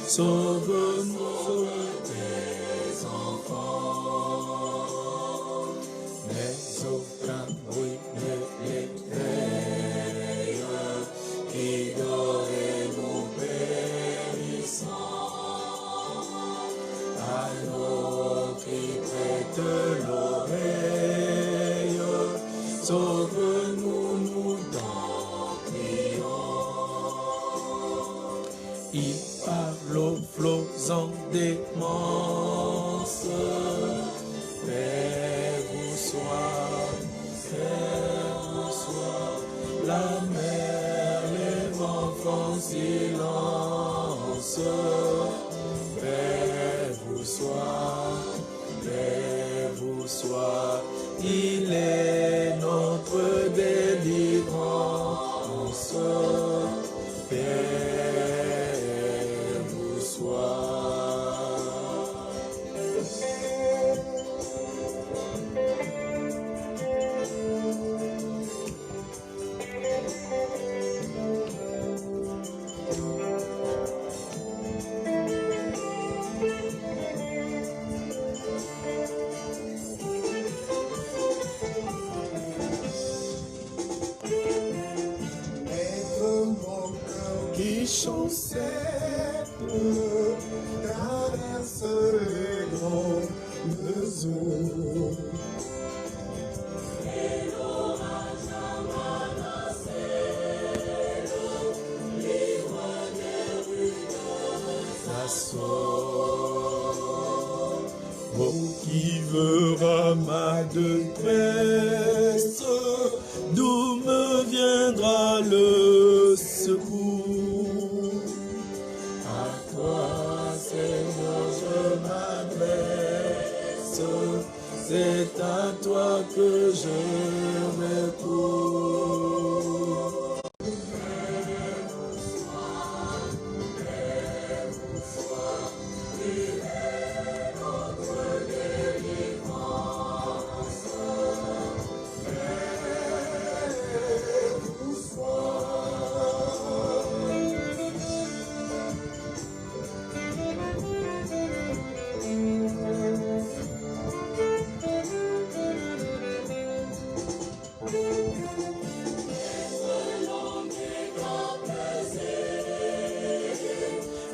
sauve-nous, tes enfants. Mais aucun bruit ne l'éveille, qui dorés nous périssons. À nos cris prête l'oreille, sauve-nous, nous t'en prions. Il parle aux flots en démence, Père vous soit, la mer, les vents font silence, Père vous soit, il est notre délivrance, Père vous soit. Qui chancelle, traverse les grandes eaux. Et l'orage a menacé l'eau, livre des rudes assauts. Oh, qui verra ma détresse, d'où me viendra le secours? À toi, Seigneur, je m'adresse, c'est à toi que je recours.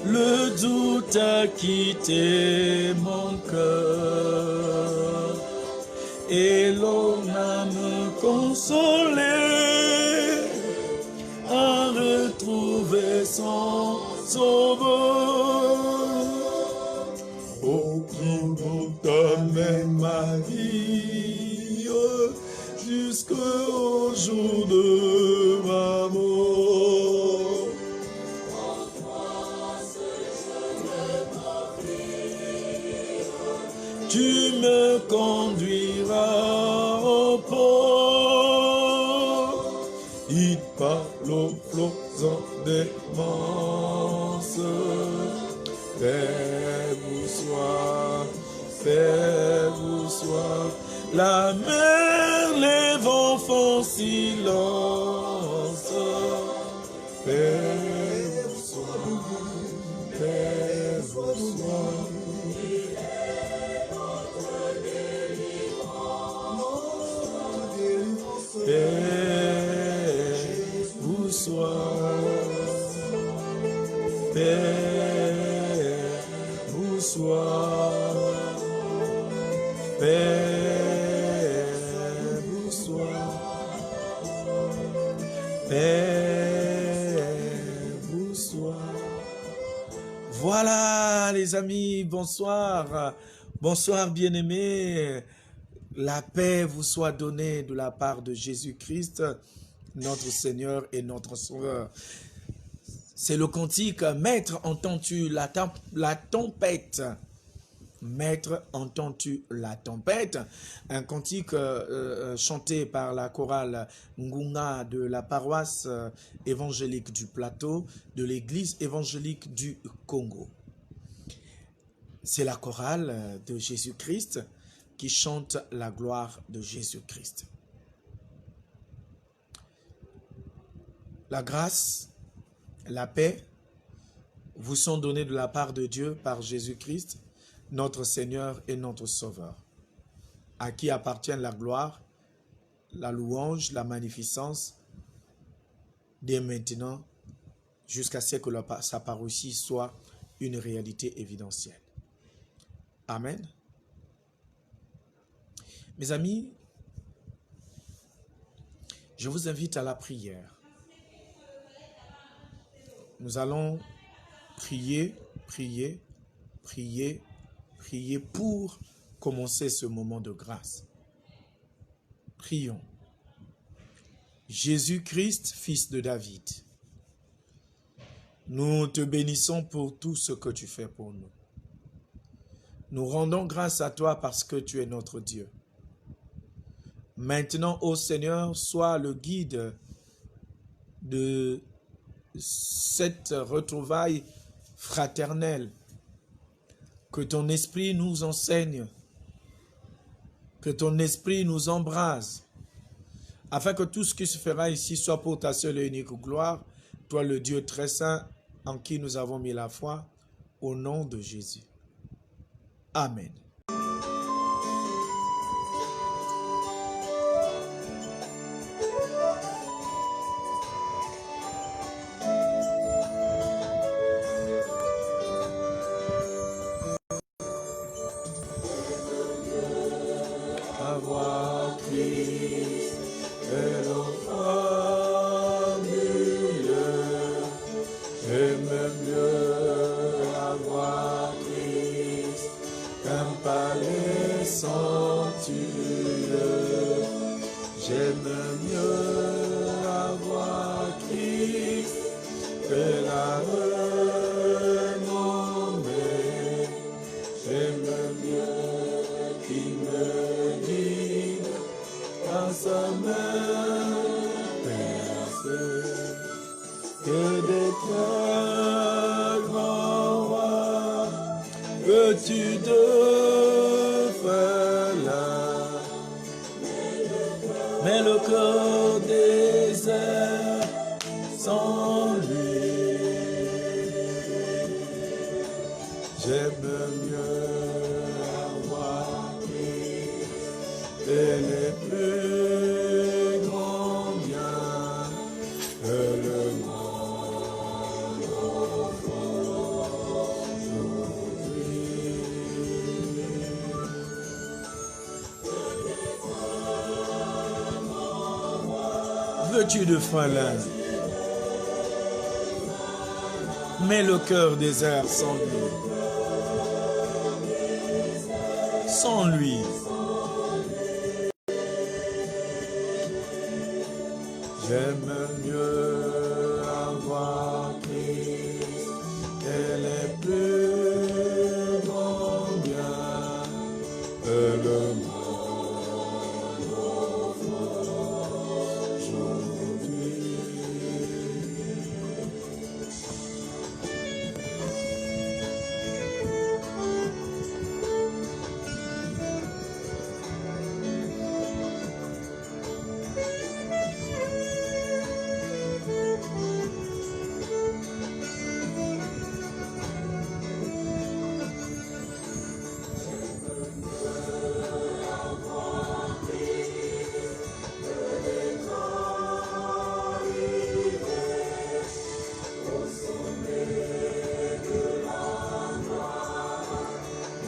Le doute a quitté mon cœur et l'on a me consolé, a retrouvé son sauveur. Oh, qui t'amène ma vie jusqu'au jour de ma mort. Tu me conduiras au port. Il parle aux flots en démence. Père vous soit. La mer, les vents font silence. Père vous soit. Père vous soit. Père vous soit, Père vous soit, Père vous soit, Père vous soit. Voilà les amis, bonsoir, bonsoir bien-aimés. La paix vous soit donnée de la part de Jésus-Christ, notre Seigneur et notre Sauveur. C'est le cantique « Maître, entends-tu la tempête ?» Maître, entends-tu la tempête? Un cantique chanté par la chorale Ngunga de la paroisse évangélique du Plateau de l'église évangélique du Congo. C'est la chorale de Jésus-Christ qui chante la gloire de Jésus-Christ. La grâce, la paix vous sont donnés de la part de Dieu par Jésus-Christ, notre Seigneur et notre Sauveur, à qui appartient la gloire, la louange, la magnificence, dès maintenant, jusqu'à ce que sa parousie soit une réalité évidentielle. Amen. Mes amis, je vous invite à la prière. Nous allons prier, prier, prier, prier pour commencer ce moment de grâce. Prions. Jésus-Christ, fils de David, nous te bénissons pour tout ce que tu fais pour nous. Nous rendons grâce à toi parce que tu es notre Dieu. Maintenant, ô Seigneur, sois le guide de cette retrouvaille fraternelle. Que ton esprit nous enseigne, que ton esprit nous embrase, afin que tout ce qui se fera ici soit pour ta seule et unique gloire, toi le Dieu très saint en qui nous avons mis la foi, au nom de Jésus. Amen. Avoir Christ et l'offre mieux, j'aime mieux avoir Christ qu'un palais somptueux. J'aime mieux avoir Christ que la renommée. J'aime mieux qu'il me guide dans sa main percée que d'être grand roi. Veux-tu de faire là, mais le cœur désert sans lui. J'aime mieux avoir Christ et les plus grands biens que le monde offre aujourd'hui. Veux-tu de Falin, mais le cœur désert sans lui. Sans lui. J'aime mieux avoir Christ et les plus grands biens que le monde offre aujourd'hui.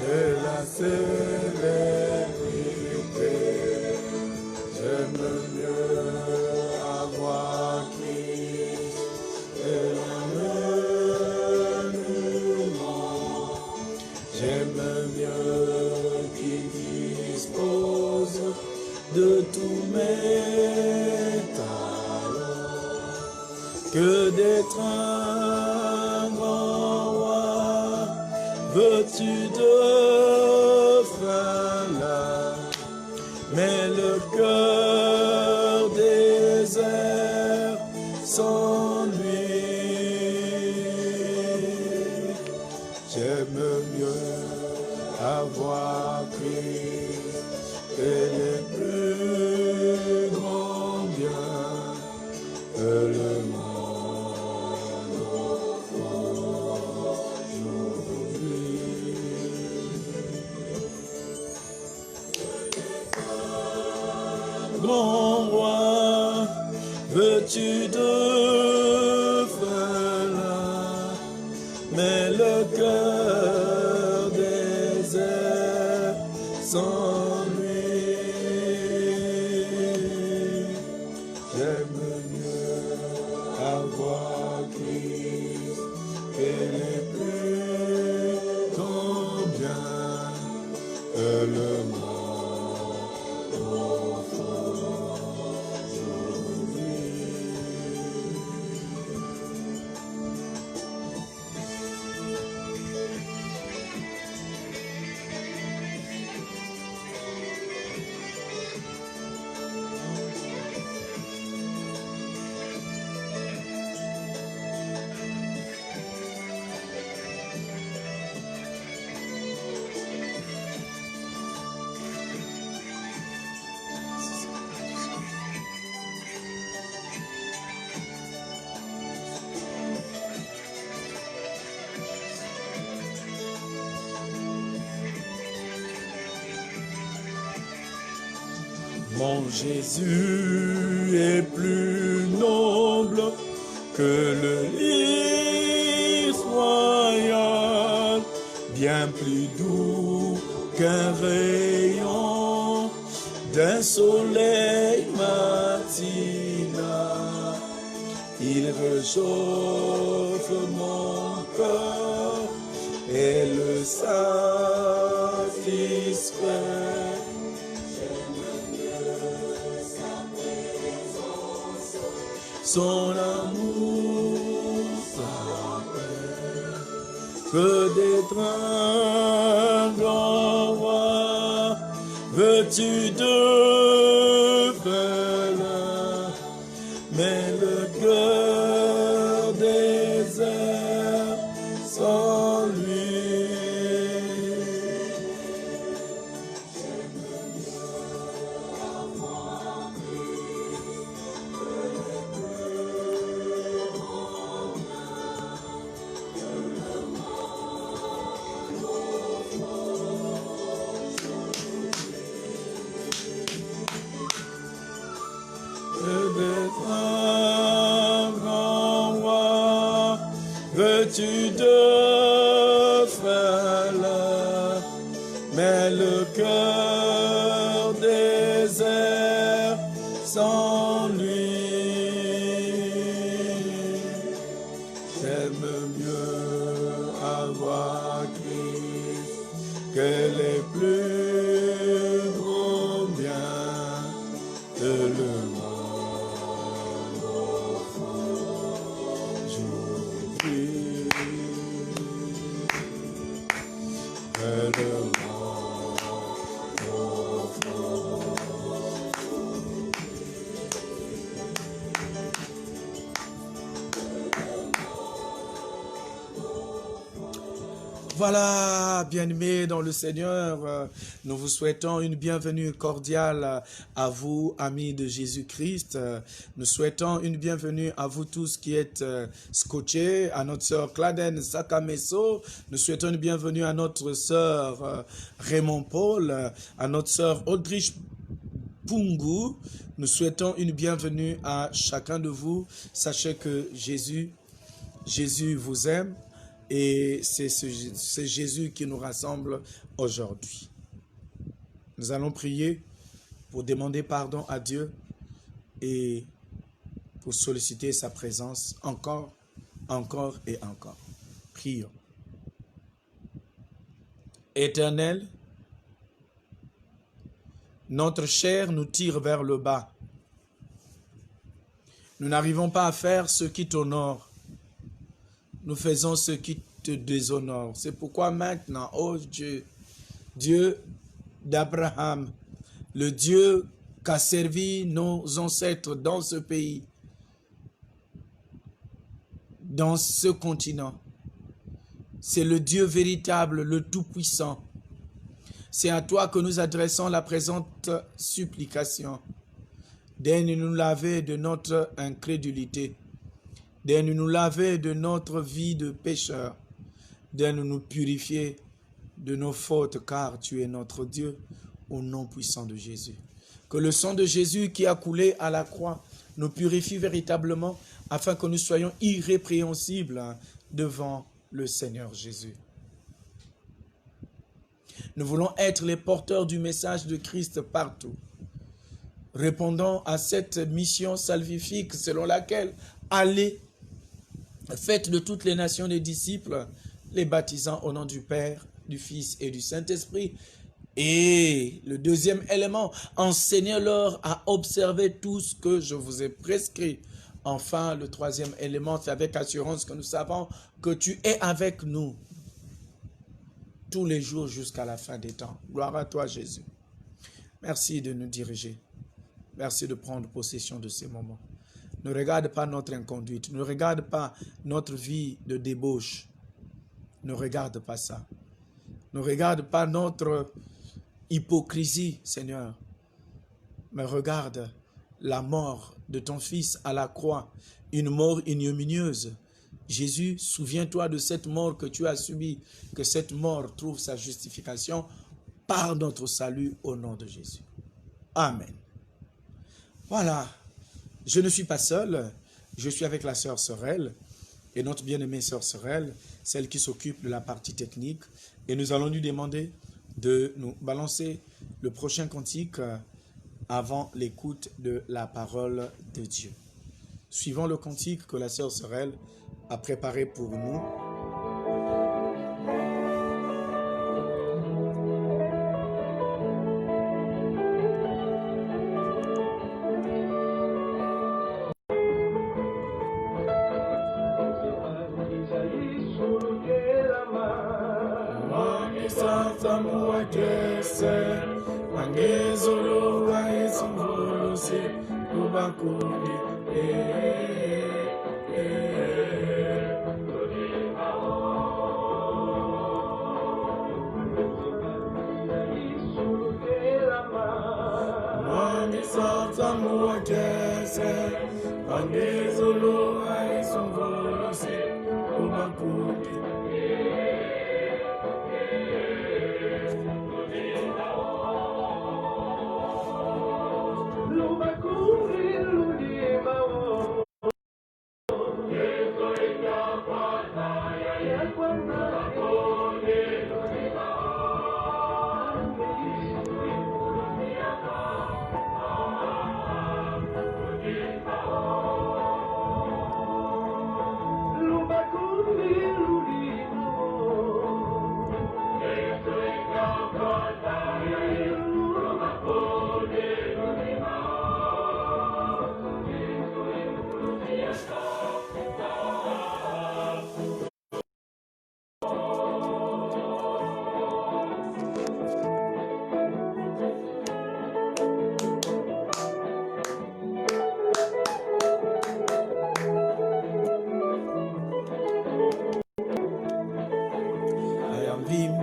De la célébrité, j'aime mieux avoir Christ et le monument. J'aime mieux qu'il dispose de tous mes talents que d'être un grand roi. Veux-tu de frein là, mais le cœur désert sans lui. J'aime mieux avoir Christ et les plus grands biens que le monde offre. grand roi, veux-tu de cela, mais le cœur désert sans lui. J'aime mieux avoir Christ et les plus combien le monde aujourd'hui. Mon Jésus est plus noble que le lys royal, bien plus doux qu'un rayon d'un soleil matinal. Il réchauffe mon cœur et le satisfait. Son amour, sa paix, que d'être un grand roi, veux-tu de cela, mais le cœur désert sans lui. Veux-tu de cela, mais le cœur désert sans lui. J'aime mieux avoir Christ que les plus grands biens de le monde. Voilà, bien-aimés dans le Seigneur, nous vous souhaitons une bienvenue cordiale à vous, amis de Jésus-Christ. Nous souhaitons une bienvenue à vous tous qui êtes scotchés, à notre sœur Claden Sakameso. Nous souhaitons une bienvenue à notre sœur Raymond Paul, à notre sœur Audrich Pungu. Nous souhaitons une bienvenue à chacun de vous. Sachez que Jésus vous aime. Et c'est Jésus qui nous rassemble aujourd'hui. Nous allons prier pour demander pardon à Dieu et pour solliciter sa présence encore et encore. Prions. Éternel, notre chair nous tire vers le bas. Nous n'arrivons pas à faire ce qui t'honore. Nous faisons ce qui te déshonore. C'est pourquoi maintenant, ô Dieu, Dieu d'Abraham, le Dieu qu'a servi nos ancêtres dans ce pays, dans ce continent, c'est le Dieu véritable, le Tout-Puissant. C'est à toi que nous adressons la présente supplication. Daigne-nous laver de notre incrédulité. Daigne-nous laver de notre vie de pécheur. Daigne-nous purifier de nos fautes, car tu es notre Dieu, au nom puissant de Jésus. Que le sang de Jésus qui a coulé à la croix nous purifie véritablement afin que nous soyons irrépréhensibles devant le Seigneur Jésus. Nous voulons être les porteurs du message de Christ partout, répondant à cette mission salvifique selon laquelle allez, faites de toutes les nations des disciples, les baptisant au nom du Père, du Fils et du Saint-Esprit. Et le deuxième élément, enseignez-leur à observer tout ce que je vous ai prescrit. Enfin, le troisième élément, c'est avec assurance que nous savons que tu es avec nous tous les jours jusqu'à la fin des temps. Gloire à toi, Jésus. Merci de nous diriger. Merci de prendre possession de ces moments. Ne regarde pas notre inconduite. Ne regarde pas notre vie de débauche. Ne regarde pas ça. Ne regarde pas notre hypocrisie, Seigneur. Mais regarde la mort de ton Fils à la croix, une mort ignominieuse. Jésus, souviens-toi de cette mort que tu as subie, que cette mort trouve sa justification par notre salut au nom de Jésus. Amen. Voilà, je ne suis pas seul, je suis avec la sœur Sorel et notre bien-aimée sœur Sorel, celle qui s'occupe de la partie technique, et nous allons lui demander de nous balancer le prochain cantique avant l'écoute de la parole de Dieu. Suivons le cantique que la sœur Sorel a préparé pour nous.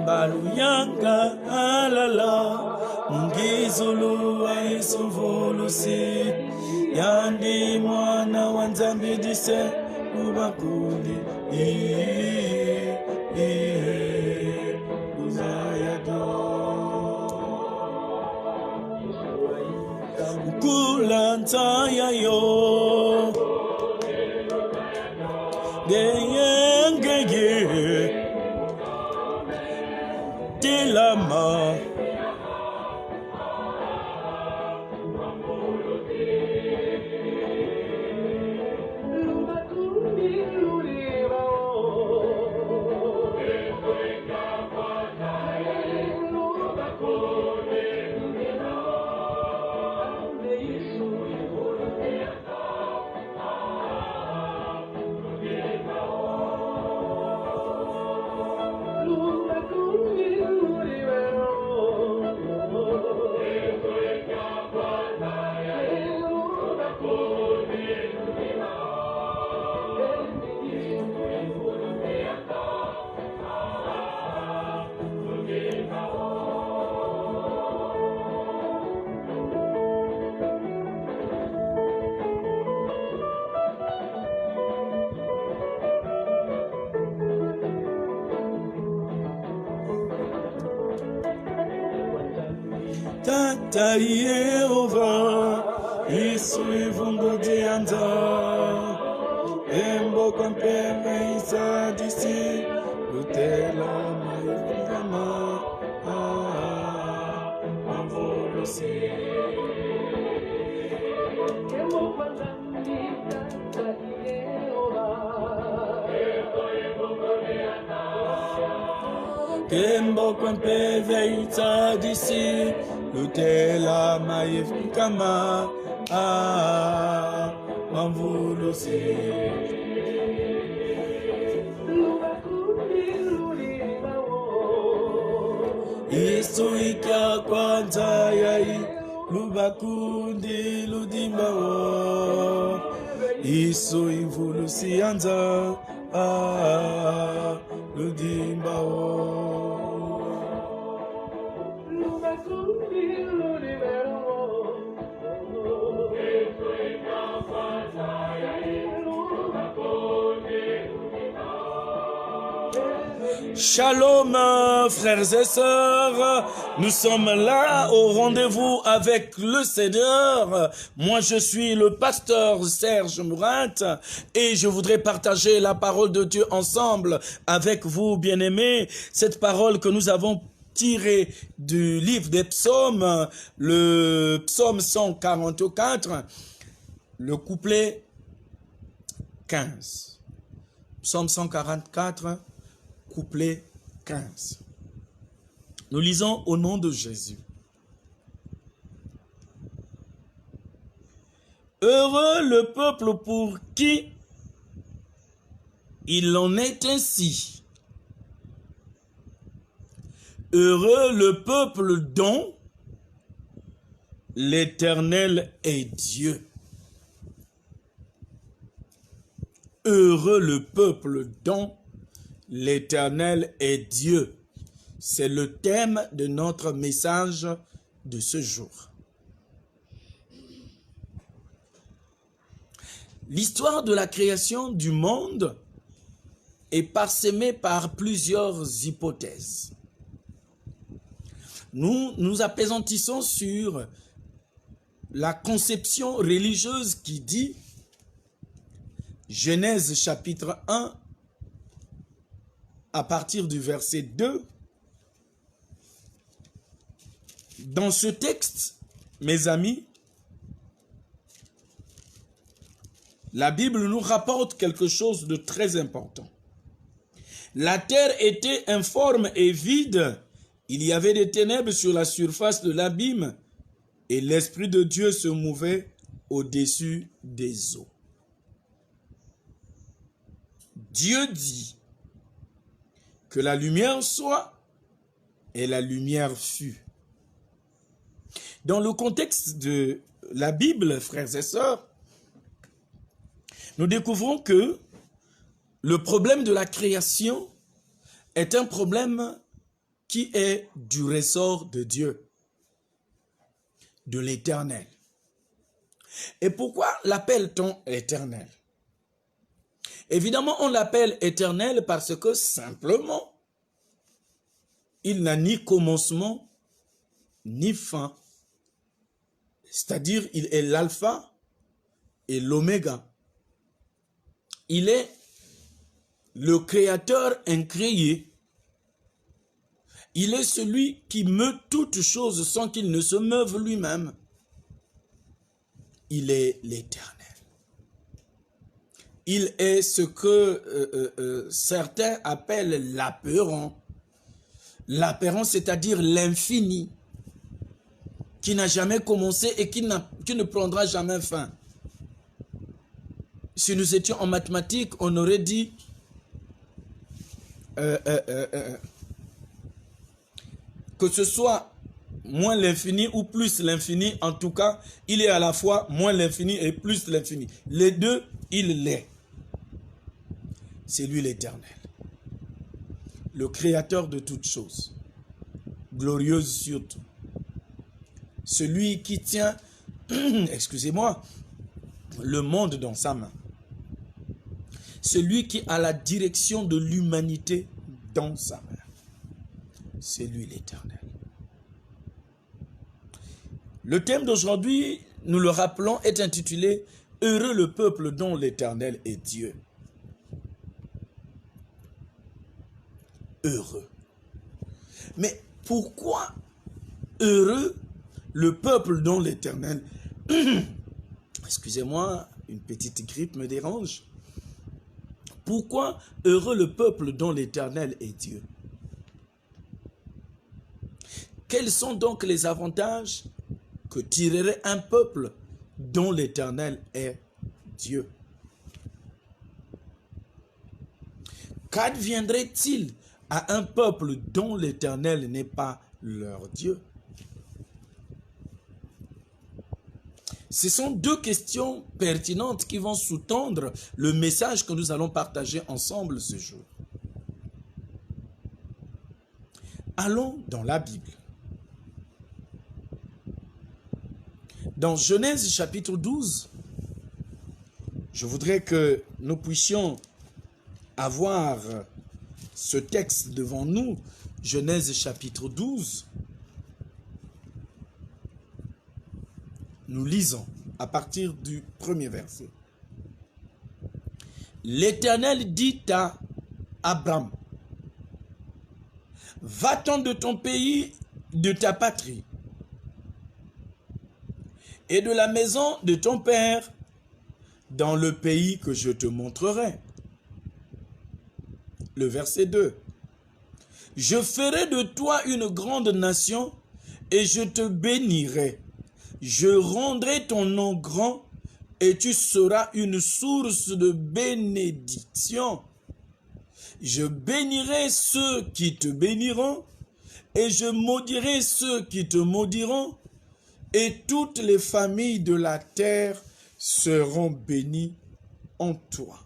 Baluyanga alala ngizulu aisuvulusi yandi mwana wa Nzambe dise ubakuli uzayado kulanta yayo geyengeye Lama Yehova, Yesu vungudi anda, Embo kwempeme isa disi, Lutela mayukama, Mavolosi. Embo kwempeme isa disi, Lutela mayukama, Mavolosi. Yesu ika kwanza yai lubakundi ludimbawo Yesu ivulusi anza ludimbawo Shalom, frères et sœurs, nous sommes là au rendez-vous avec le Seigneur. Moi, je suis le pasteur Serge Mourat et je voudrais partager la parole de Dieu ensemble avec vous, bien-aimés. Cette parole que nous avons tirée du livre des psaumes, le psaume 144, le couplet 15. Psaume 144, couplet 15. Nous lisons au nom de Jésus. Heureux le peuple pour qui il en est ainsi. Heureux le peuple dont l'Éternel est Dieu. Heureux le peuple dont l'Éternel est Dieu. C'est le thème de notre message de ce jour. L'histoire de la création du monde est parsemée par plusieurs hypothèses. Nous nous apesantissons sur la conception religieuse qui dit, Genèse chapitre 1, à partir du verset 2, dans ce texte, mes amis, la Bible nous rapporte quelque chose de très important. La terre était informe et vide, il y avait des ténèbres sur la surface de l'abîme, et l'Esprit de Dieu se mouvait au-dessus des eaux. Dieu dit que la lumière soit, et la lumière fut. Dans le contexte de la Bible, frères et sœurs, nous découvrons que le problème de la création est un problème qui est du ressort de Dieu, de l'Éternel. Et pourquoi l'appelle-t-on éternel? Évidemment, on l'appelle éternel parce que simplement, il n'a ni commencement, ni fin. C'est-à-dire, il est l'alpha et l'oméga. Il est le créateur incréé. Il est celui qui meut toutes choses sans qu'il ne se meuve lui-même. Il est l'Éternel. Il est ce que certains appellent l'apérant. L'apérant, c'est-à-dire l'infini, qui n'a jamais commencé et qui ne prendra jamais fin. Si nous étions en mathématiques, on aurait dit que ce soit moins l'infini ou plus l'infini, en tout cas, il est à la fois moins l'infini et plus l'infini. Les deux, il l'est. C'est lui l'Éternel, le créateur de toutes choses, glorieuse surtout. Celui qui tient, excusez-moi, le monde dans sa main. Celui qui a la direction de l'humanité dans sa main. C'est lui l'Éternel. Le thème d'aujourd'hui, nous le rappelons, est intitulé « Heureux le peuple dont l'Éternel est Dieu ». Heureux. Mais pourquoi heureux le peuple dont l'Éternel... Excusez-moi, une petite grippe me dérange. Pourquoi heureux le peuple dont l'Éternel est Dieu? Quels sont donc les avantages que tirerait un peuple dont l'Éternel est Dieu? Qu'adviendrait-il à un peuple dont l'Éternel n'est pas leur Dieu? Ce sont deux questions pertinentes qui vont sous-tendre le message que nous allons partager ensemble ce jour. Allons dans la Bible. Dans Genèse chapitre 12, je voudrais que nous puissions avoir ce texte devant nous, Genèse chapitre 12. Nous lisons à partir du premier verset. L'Éternel dit à Abram, « Va-t'en de ton pays, de ta patrie, et de la maison de ton père, dans le pays que je te montrerai. » Le verset 2. « Je ferai de toi une grande nation, et je te bénirai. Je rendrai ton nom grand, et tu seras une source de bénédiction. Je bénirai ceux qui te béniront, et je maudirai ceux qui te maudiront, et toutes les familles de la terre seront bénies en toi. »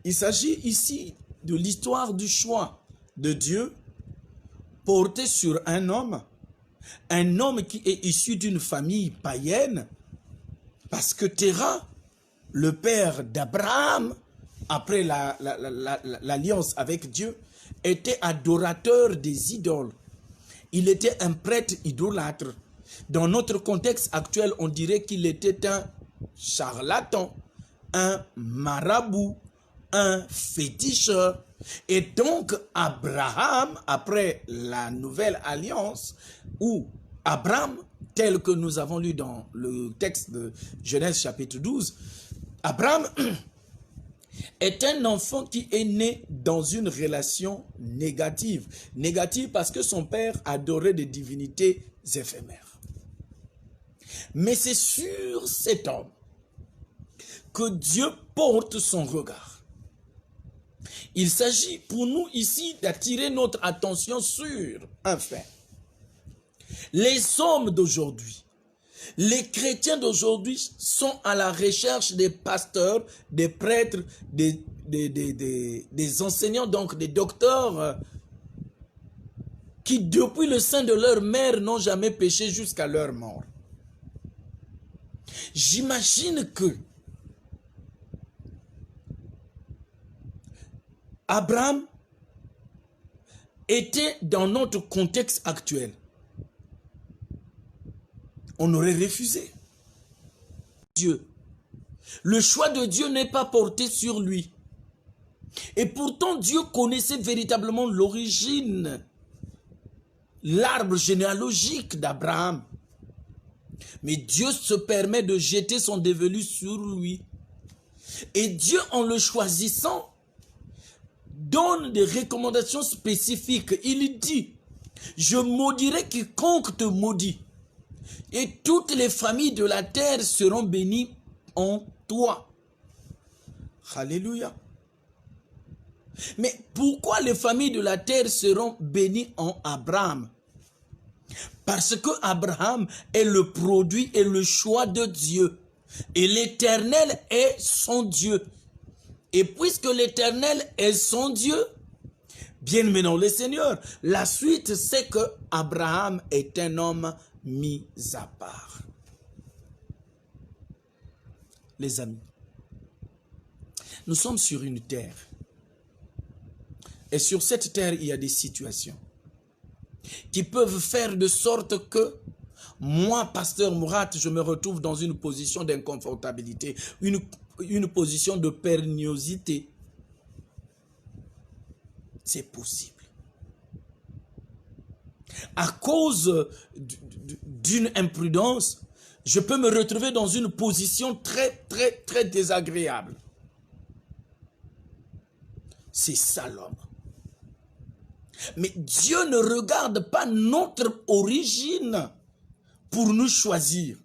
Il s'agit ici de l'histoire du choix de Dieu porté sur un homme qui est issu d'une famille païenne, parce que Téra, le père d'Abraham, après l'alliance avec Dieu, était adorateur des idoles. Il était un prêtre idolâtre. Dans notre contexte actuel, on dirait qu'il était un charlatan, un marabout, un féticheur. Et donc, Abraham, après la nouvelle alliance, où Abraham, tel que nous avons lu dans le texte de Genèse chapitre 12, Abraham est un enfant qui est né dans une relation négative. Négative parce que son père adorait des divinités éphémères. Mais c'est sur cet homme que Dieu porte son regard. Il s'agit pour nous ici d'attirer notre attention sur un fait. Les hommes d'aujourd'hui, les chrétiens d'aujourd'hui sont à la recherche des pasteurs, des prêtres, des enseignants, donc des docteurs, qui depuis le sein de leur mère n'ont jamais péché jusqu'à leur mort. J'imagine que Abraham était dans notre contexte actuel. On aurait refusé. Dieu. Le choix de Dieu n'est pas porté sur lui. Et pourtant, Dieu connaissait véritablement l'origine, l'arbre généalogique d'Abraham. Mais Dieu se permet de jeter son dévolu sur lui. Et Dieu, en le choisissant, donne des recommandations spécifiques. Il dit, « Je maudirai quiconque te maudit. Et toutes les familles de la terre seront bénies en toi. » Alléluia. Mais pourquoi les familles de la terre seront bénies en Abraham? Parce que Abraham est le produit et le choix de Dieu. Et l'Éternel est son Dieu. Et puisque l'Éternel est son Dieu, bien aimé dans le Seigneur, la suite c'est que Abraham est un homme mis à part. Les amis, nous sommes sur une terre. Et sur cette terre, il y a des situations. qui peuvent faire de sorte que moi, pasteur Mourad, je me retrouve dans une position d'inconfortabilité, une position de pérniosité. C'est possible. À cause d'une imprudence, je peux me retrouver dans une position très désagréable. C'est ça l'homme. Mais Dieu ne regarde pas notre origine pour nous choisir.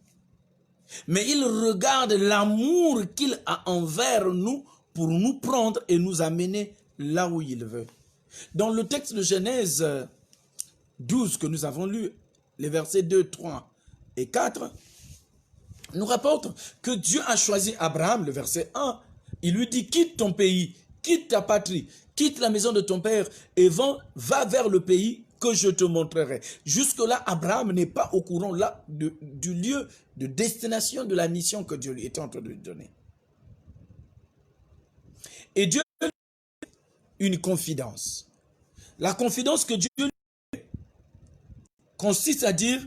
Mais il regarde l'amour qu'il a envers nous pour nous prendre et nous amener là où il veut. Dans le texte de Genèse 12 que nous avons lu, les versets 2, 3 et 4, nous rapporte que Dieu a choisi Abraham, le verset 1, il lui dit, quitte ton pays, quitte ta patrie, quitte la maison de ton père et va vers le pays que je te montrerai. Jusque-là, Abraham n'est pas au courant là du lieu de destination de la mission que Dieu lui était en train de lui donner. Et Dieu lui donne une confidence. La confidence que Dieu lui donne consiste à dire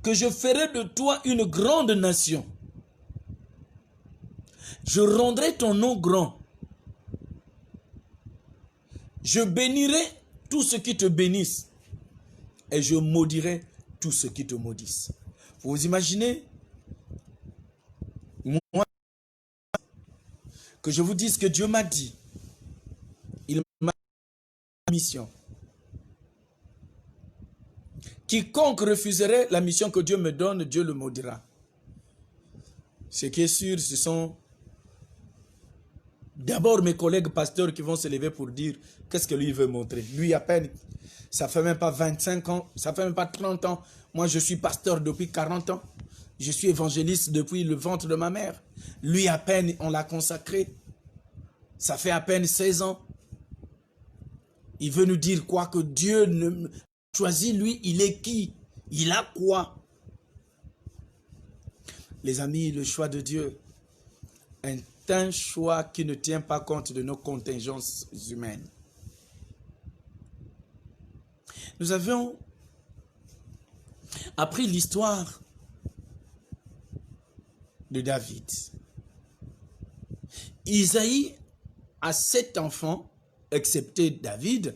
que je ferai de toi une grande nation. Je rendrai ton nom grand. Je bénirai tous ceux qui te bénissent et je maudirai tous ceux qui te maudissent. Vous imaginez, moi, que je vous dise que Dieu m'a dit, il m'a dit la mission. Quiconque refuserait la mission que Dieu me donne, Dieu le maudira. Ce qui est sûr, ce sont d'abord mes collègues pasteurs qui vont se lever pour dire qu'est-ce que lui veut montrer. Lui, à peine, ça fait même pas 25 ans, ça fait même pas 30 ans. Moi, je suis pasteur depuis 40 ans. Je suis évangéliste depuis le ventre de ma mère. Lui, à peine, on l'a consacré. Ça fait à peine 16 ans. Il veut nous dire quoi? Que Dieu ne choisit, lui, il est qui? Il a quoi? Les amis, le choix de Dieu est un choix qui ne tient pas compte de nos contingences humaines. Nous avions appris l'histoire de David. Isaïe a 7 enfants, excepté David.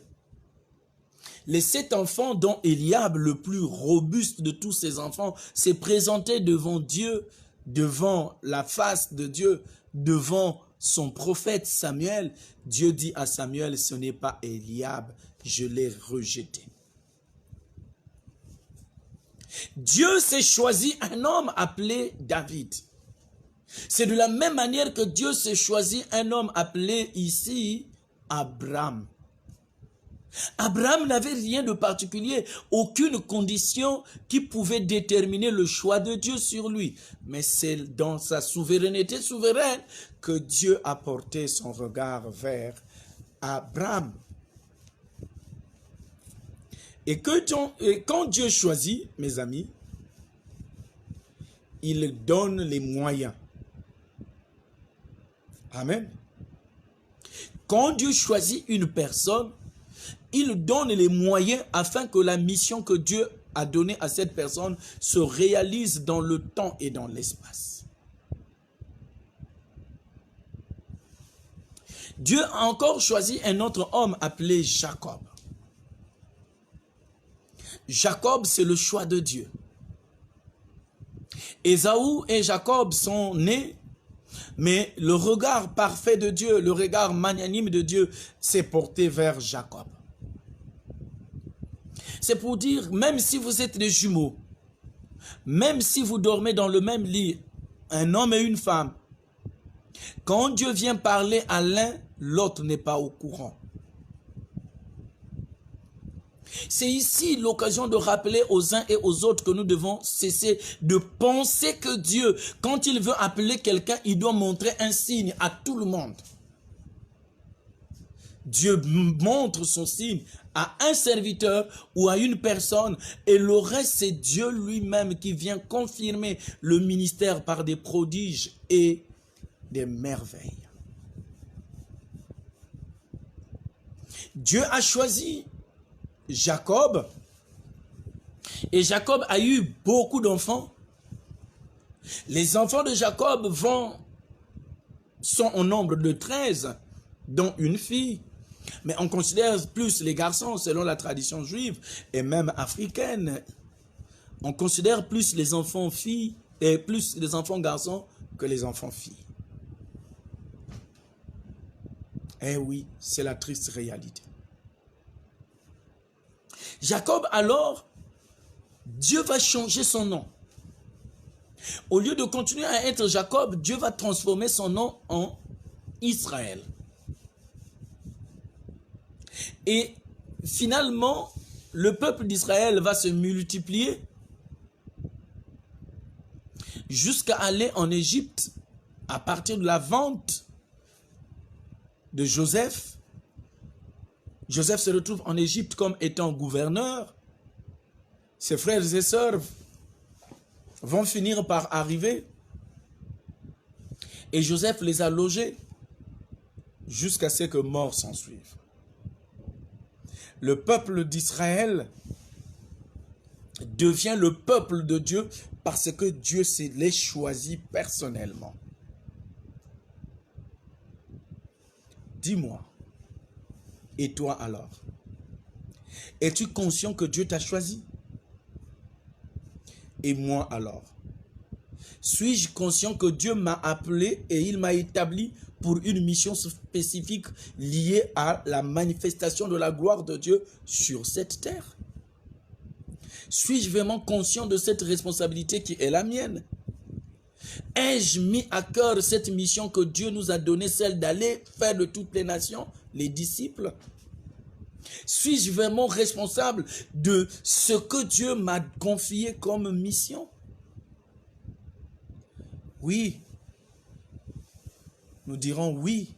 Les 7 enfants dont Eliab, le plus robuste de tous ses enfants, s'est présenté devant Dieu, devant la face de Dieu, devant son prophète Samuel. Dieu dit à Samuel, ce n'est pas Eliab, je l'ai rejeté. Dieu s'est choisi un homme appelé David. C'est de la même manière que Dieu s'est choisi un homme appelé ici Abraham. Abraham n'avait rien de particulier, aucune condition qui pouvait déterminer le choix de Dieu sur lui. Mais c'est dans sa souveraineté souveraine que Dieu a porté son regard vers Abraham. Et quand Dieu choisit, mes amis, il donne les moyens. Amen. Quand Dieu choisit une personne, il donne les moyens afin que la mission que Dieu a donnée à cette personne se réalise dans le temps et dans l'espace. Dieu a encore choisi un autre homme appelé Jacob. Jacob, c'est le choix de Dieu. Ésaü et Jacob sont nés, mais le regard parfait de Dieu, le regard magnanime de Dieu s'est porté vers Jacob. C'est pour dire, même si vous êtes des jumeaux, même si vous dormez dans le même lit, un homme et une femme, quand Dieu vient parler à l'un, l'autre n'est pas au courant. C'est ici l'occasion de rappeler aux uns et aux autres que nous devons cesser de penser que Dieu, quand il veut appeler quelqu'un, il doit montrer un signe à tout le monde. Dieu montre son signe à un serviteur ou à une personne et le reste c'est Dieu lui-même qui vient confirmer le ministère par des prodiges et des merveilles. Dieu a choisi Jacob Et Jacob a eu beaucoup d'enfants. Les enfants de Jacob sont au nombre de 13, dont une fille. Mais on considère plus les garçons, selon la tradition juive et même africaine. On considère plus les enfants filles et plus les enfants garçons que les enfants filles. Eh oui, c'est la triste réalité. Jacob, alors, Dieu va changer son nom. Au lieu de continuer à être Jacob, Dieu va transformer son nom en Israël. Et finalement, le peuple d'Israël va se multiplier jusqu'à aller en Égypte à partir de la vente de Joseph. Joseph se retrouve en Égypte comme étant gouverneur. Ses frères et sœurs vont finir par arriver. Et Joseph les a logés jusqu'à ce que mort s'en suive. Le peuple d'Israël devient le peuple de Dieu parce que Dieu les choisit personnellement. Dis-moi, et toi alors? Es-tu conscient que Dieu t'a choisi? Et moi alors? Suis-je conscient que Dieu m'a appelé et il m'a établi pour une mission spécifique liée à la manifestation de la gloire de Dieu sur cette terre? Suis-je vraiment conscient de cette responsabilité qui est la mienne? Ai-je mis à cœur cette mission que Dieu nous a donnée, celle d'aller faire de toutes les nations les disciples? Suis-je vraiment responsable de ce que Dieu m'a confié comme mission? Oui. Nous dirons oui.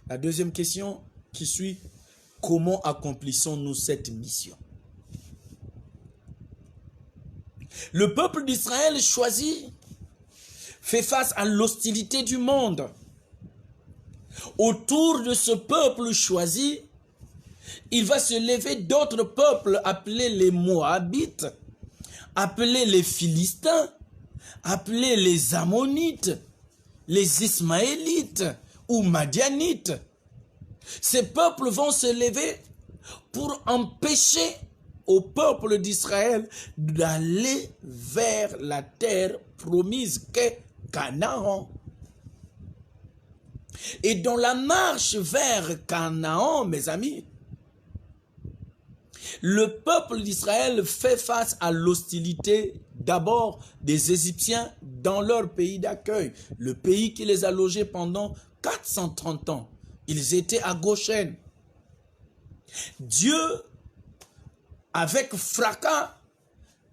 La deuxième question qui suit, comment accomplissons-nous cette mission? Le peuple d'Israël choisi fait face à l'hostilité du monde. Autour de ce peuple choisi, il va se lever d'autres peuples appelés les Moabites, appelés les Philistins, appelés les Ammonites, les Ismaélites ou Madianites. Ces peuples vont se lever pour empêcher au peuple d'Israël d'aller vers la terre promise qu'est Canaan. Et dans la marche vers Canaan, mes amis, le peuple d'Israël fait face à l'hostilité d'abord des Égyptiens dans leur pays d'accueil, le pays qui les a logés pendant 430 ans. Ils étaient à Goshen. Dieu, avec fracas,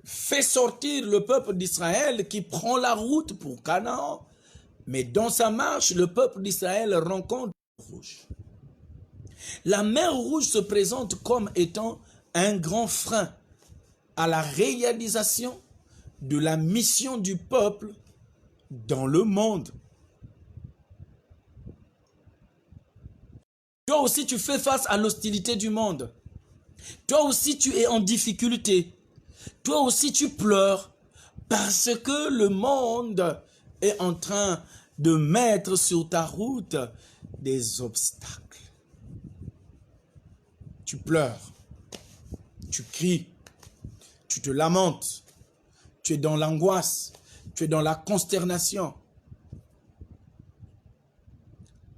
fait sortir le peuple d'Israël qui prend la route pour Canaan. Mais dans sa marche, le peuple d'Israël rencontre la mer Rouge. La mer Rouge se présente comme étant un grand frein à la réalisation de la mission du peuple dans le monde. Toi aussi, tu fais face à l'hostilité du monde. Toi aussi, tu es en difficulté. Toi aussi, tu pleures parce que le monde est en train de mettre sur ta route des obstacles. Tu pleures, tu cries, tu te lamentes, tu es dans l'angoisse, tu es dans la consternation.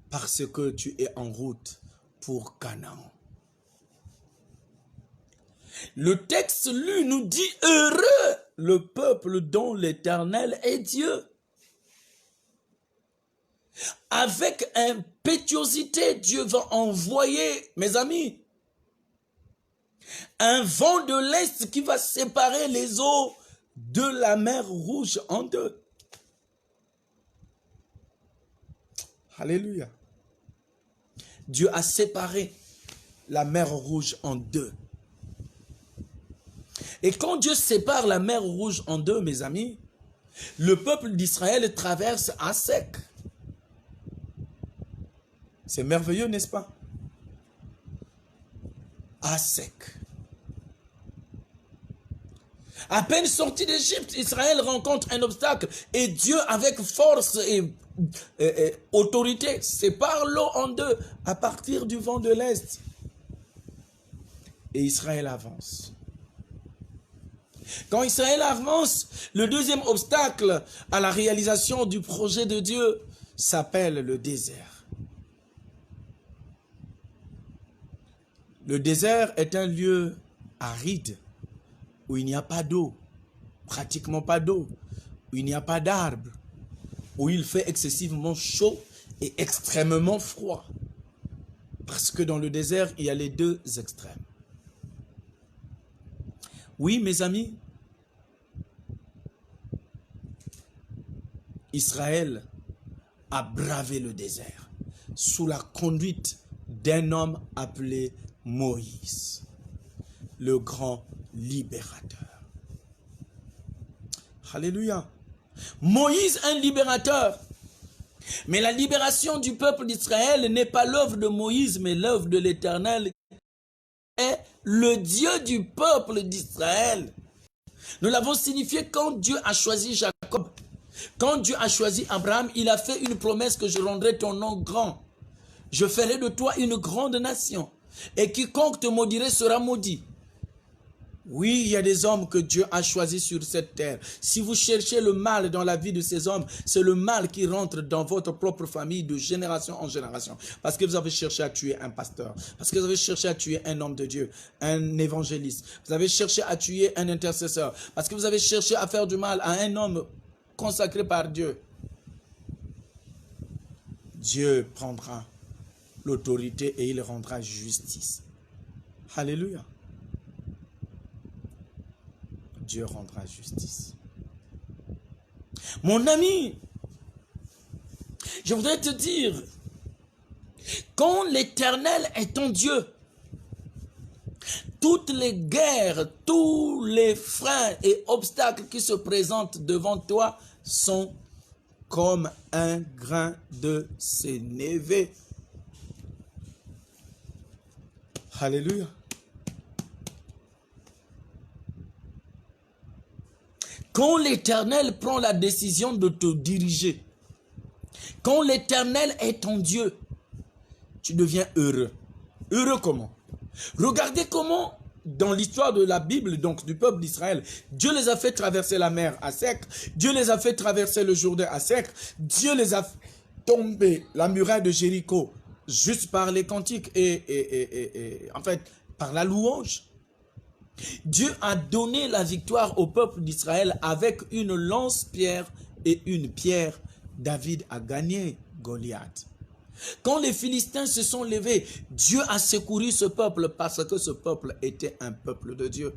Parce que tu es en route pour Canaan. Le texte, lui, nous dit « Heureux le peuple dont l'Éternel est Dieu ». Avec impétuosité, Dieu va envoyer, mes amis, un vent de l'Est qui va séparer les eaux de la mer Rouge en deux. Alléluia. Dieu a séparé la mer Rouge en deux. Et quand Dieu sépare la mer Rouge en deux, mes amis, le peuple d'Israël traverse à sec. C'est merveilleux, n'est-ce pas? À sec. À peine sorti d'Égypte, Israël rencontre un obstacle et Dieu, avec force et autorité, sépare l'eau en deux à partir du vent de l'Est. Et Israël avance. Quand Israël avance, le deuxième obstacle à la réalisation du projet de Dieu s'appelle le désert. Le désert est un lieu aride où il n'y a pas d'eau, pratiquement pas d'eau, où il n'y a pas d'arbres, où il fait excessivement chaud et extrêmement froid. Parce que dans le désert, il y a les deux extrêmes. Oui, mes amis, Israël a bravé le désert sous la conduite d'un homme appelé Moïse, le grand libérateur. Alléluia. Moïse, un libérateur. Mais la libération du peuple d'Israël n'est pas l'œuvre de Moïse, mais l'œuvre de l'Éternel, est le Dieu du peuple d'Israël. Nous l'avons signifié quand Dieu a choisi Jacob. Quand Dieu a choisi Abraham, il a fait une promesse que je rendrai ton nom grand. Je ferai de toi une grande nation. Et quiconque te maudirait sera maudit. Oui, il y a des hommes que Dieu a choisis sur cette terre. Si vous cherchez le mal dans la vie de ces hommes, c'est le mal qui rentre dans votre propre famille de génération en génération. Parce que vous avez cherché à tuer un pasteur. Parce que vous avez cherché à tuer un homme de Dieu, un évangéliste. Vous avez cherché à tuer un intercesseur. Parce que vous avez cherché à faire du mal à un homme consacré par Dieu. Dieu prendra l'autorité et il rendra justice. Alléluia. Dieu rendra justice. Mon ami, je voudrais te dire, quand l'Éternel est ton Dieu, toutes les guerres, tous les freins et obstacles qui se présentent devant toi sont comme un grain de sénévé. Alléluia. Quand l'Éternel prend la décision de te diriger, quand l'Éternel est ton Dieu, tu deviens heureux. Heureux comment? Regardez comment, dans l'histoire de la Bible, donc du peuple d'Israël, Dieu les a fait traverser la mer à sec, Dieu les a fait traverser le Jourdain à sec, Dieu les a fait tomber la muraille de Jéricho juste par les cantiques et en fait, par la louange. Dieu a donné la victoire au peuple d'Israël avec une lance-pierre et une pierre. David a gagné Goliath. Quand les Philistins se sont levés, Dieu a secouru ce peuple parce que ce peuple était un peuple de Dieu.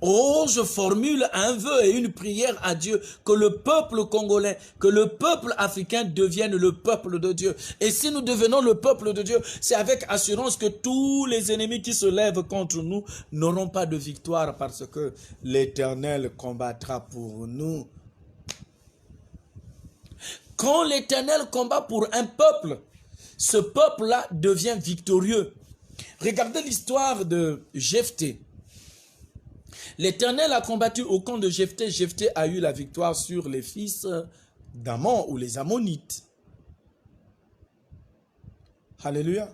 Oh, je formule un vœu et une prière à Dieu que le peuple congolais, que le peuple africain devienne le peuple de Dieu. Et si nous devenons le peuple de Dieu, c'est avec assurance que tous les ennemis qui se lèvent contre nous n'auront pas de victoire parce que l'Éternel combattra pour nous. Quand l'Éternel combat pour un peuple, ce peuple-là devient victorieux. Regardez l'histoire de Jephthé. L'Éternel a combattu au camp de Jephthé. Jephthé a eu la victoire sur les fils d'Ammon ou les Ammonites. Alléluia.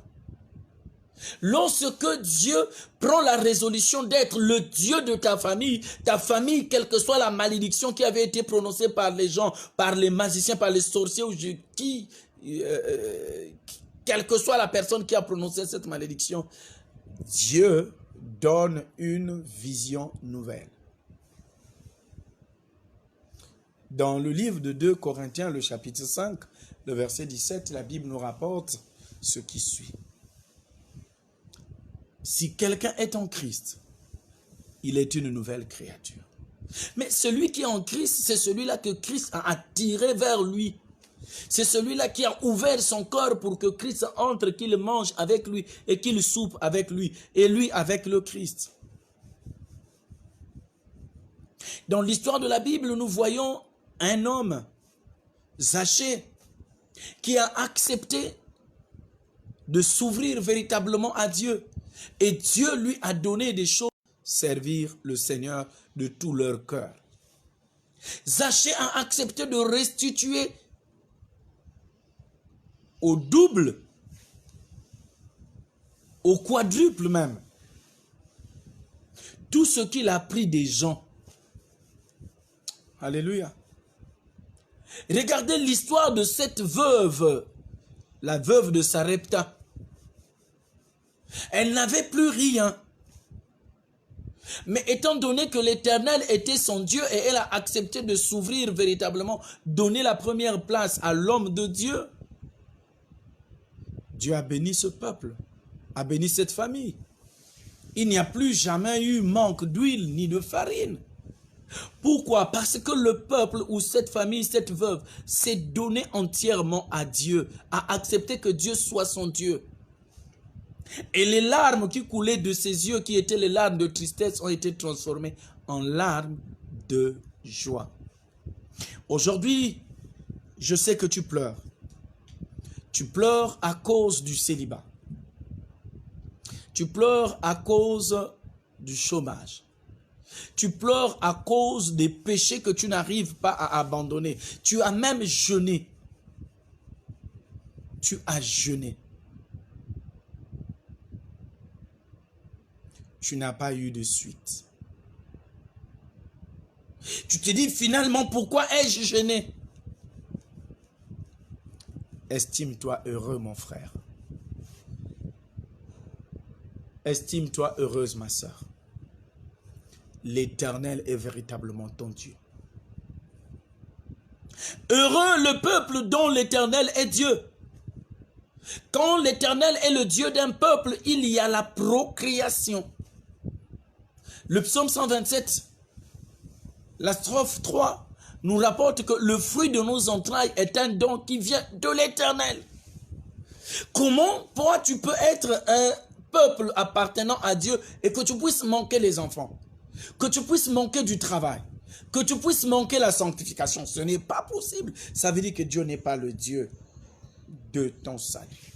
Lorsque Dieu prend la résolution d'être le Dieu de ta famille, quelle que soit la malédiction qui avait été prononcée par les gens, par les magiciens, par les sorciers, ou quelle que soit la personne qui a prononcé cette malédiction, Dieu donne une vision nouvelle. Dans le livre de 2 Corinthiens, le chapitre 5, le verset 17, la Bible nous rapporte ce qui suit. Si quelqu'un est en Christ, il est une nouvelle créature. Mais celui qui est en Christ, c'est celui-là que Christ a attiré vers lui. C'est celui-là qui a ouvert son corps pour que Christ entre, qu'il mange avec lui et qu'il soupe avec lui, et lui avec le Christ. Dans l'histoire de la Bible, nous voyons un homme, Zachée, qui a accepté de s'ouvrir véritablement à Dieu. Et Dieu lui a donné des choses servir le Seigneur de tout leur cœur. Zachée a accepté de restituer au double, au quadruple même, tout ce qu'il a pris des gens. Alléluia. Regardez l'histoire de cette veuve, la veuve de Sarepta. Elle n'avait plus rien. Mais étant donné que l'Éternel était son Dieu et elle a accepté de s'ouvrir véritablement, donner la première place à l'homme de Dieu, Dieu a béni ce peuple, a béni cette famille. Il n'y a plus jamais eu manque d'huile ni de farine. Pourquoi? Parce que le peuple ou cette famille, cette veuve, s'est donné entièrement à Dieu, a accepté que Dieu soit son Dieu. Et les larmes qui coulaient de ses yeux, qui étaient les larmes de tristesse, ont été transformées en larmes de joie. Aujourd'hui, je sais que tu pleures. Tu pleures à cause du célibat. Tu pleures à cause du chômage. Tu pleures à cause des péchés que tu n'arrives pas à abandonner. Tu as même jeûné. Tu as jeûné. Tu n'as pas eu de suite. Tu te dis finalement, pourquoi ai-je jeûné? Estime-toi heureux, mon frère. Estime-toi heureuse, ma sœur. L'Éternel est véritablement ton Dieu. Heureux le peuple dont l'Éternel est Dieu. Quand l'Éternel est le Dieu d'un peuple, il y a la procréation. Le psaume 127, la strophe 3, nous rapporte que le fruit de nos entrailles est un don qui vient de l'Éternel. Comment, toi, tu peux être un peuple appartenant à Dieu et que tu puisses manquer les enfants, que tu puisses manquer du travail, que tu puisses manquer la sanctification? Ce n'est pas possible. Ça veut dire que Dieu n'est pas le Dieu de ton salut.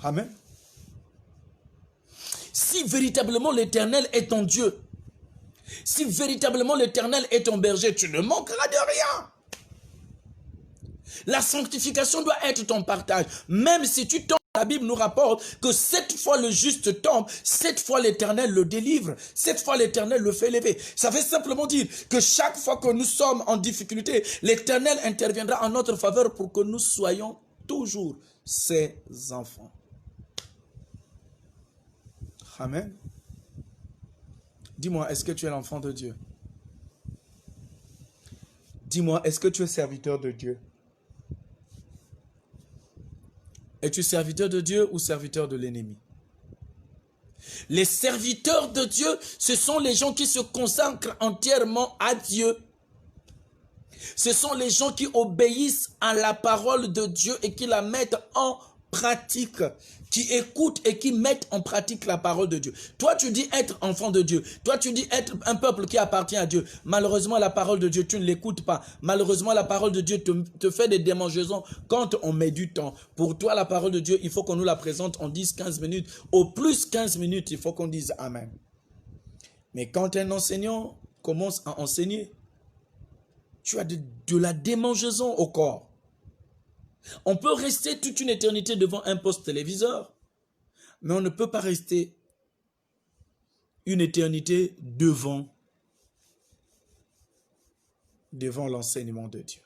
Amen. Si véritablement l'Éternel est ton Dieu, si véritablement l'Éternel est ton berger, tu ne manqueras de rien. La sanctification doit être ton partage. Même si tu tombes, la Bible nous rapporte que 7 fois le juste tombe, 7 fois l'Éternel le délivre, 7 fois l'Éternel le fait lever. Ça veut simplement dire que chaque fois que nous sommes en difficulté, l'Éternel interviendra en notre faveur pour que nous soyons toujours ses enfants. Amen. Dis-moi, est-ce que tu es l'enfant de Dieu? Dis-moi, est-ce que tu es serviteur de Dieu? Es-tu serviteur de Dieu ou serviteur de l'ennemi? Les serviteurs de Dieu, ce sont les gens qui se consacrent entièrement à Dieu. Ce sont les gens qui obéissent à la parole de Dieu et qui la mettent en pratique, qui écoutent et qui mettent en pratique la parole de Dieu. Toi, tu dis être enfant de Dieu. Toi, tu dis être un peuple qui appartient à Dieu. Malheureusement, la parole de Dieu, tu ne l'écoutes pas. Malheureusement, la parole de Dieu te fait des démangeaisons quand on met du temps. Pour toi, la parole de Dieu, il faut qu'on nous la présente en 10-15 minutes. Au plus 15 minutes, il faut qu'on dise Amen. Mais quand un enseignant commence à enseigner, tu as de la démangeaison au corps. On peut rester toute une éternité devant un poste téléviseur, mais on ne peut pas rester une éternité devant l'enseignement de Dieu.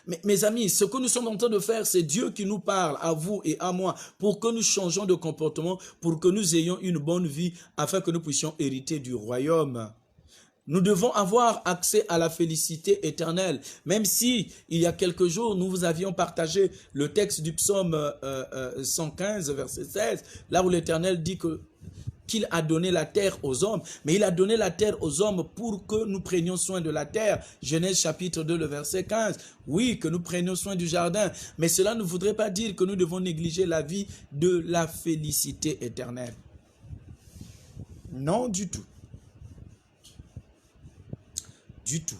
Mais mes amis, ce que nous sommes en train de faire, c'est Dieu qui nous parle à vous et à moi pour que nous changeons de comportement, pour que nous ayons une bonne vie, afin que nous puissions hériter du royaume. Nous devons avoir accès à la félicité éternelle. Même si, il y a quelques jours, nous vous avions partagé le texte du psaume 115, verset 16, là où l'Éternel dit qu'il a donné la terre aux hommes. Mais il a donné la terre aux hommes pour que nous prenions soin de la terre. Genèse chapitre 2, le verset 15. Oui, que nous prenions soin du jardin. Mais cela ne voudrait pas dire que nous devons négliger la vie de la félicité éternelle. Non, du tout. Du tout.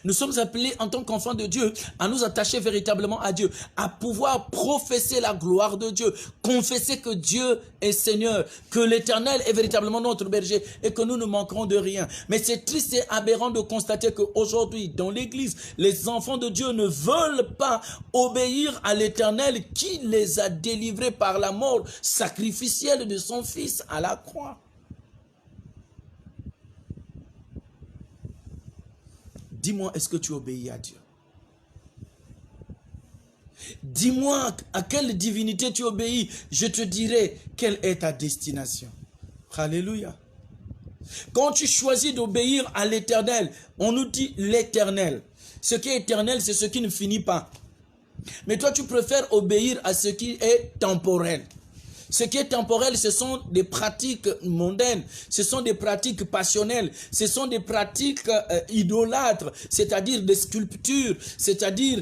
Nous sommes appelés en tant qu'enfants de Dieu à nous attacher véritablement à Dieu, à pouvoir professer la gloire de Dieu, confesser que Dieu est Seigneur, que l'Éternel est véritablement notre berger et que nous ne manquerons de rien. Mais c'est triste et aberrant de constater qu'aujourd'hui, dans l'Église, les enfants de Dieu ne veulent pas obéir à l'Éternel qui les a délivrés par la mort sacrificielle de son Fils à la croix. Dis-moi, est-ce que tu obéis à Dieu? Dis-moi à quelle divinité tu obéis. Je te dirai quelle est ta destination. Alléluia. Quand tu choisis d'obéir à l'Éternel, on nous dit l'Éternel. Ce qui est éternel, c'est ce qui ne finit pas. Mais toi, tu préfères obéir à ce qui est temporel. Ce qui est temporel, ce sont des pratiques mondaines, ce sont des pratiques passionnelles, ce sont des pratiques idolâtres, c'est-à-dire des sculptures, c'est-à-dire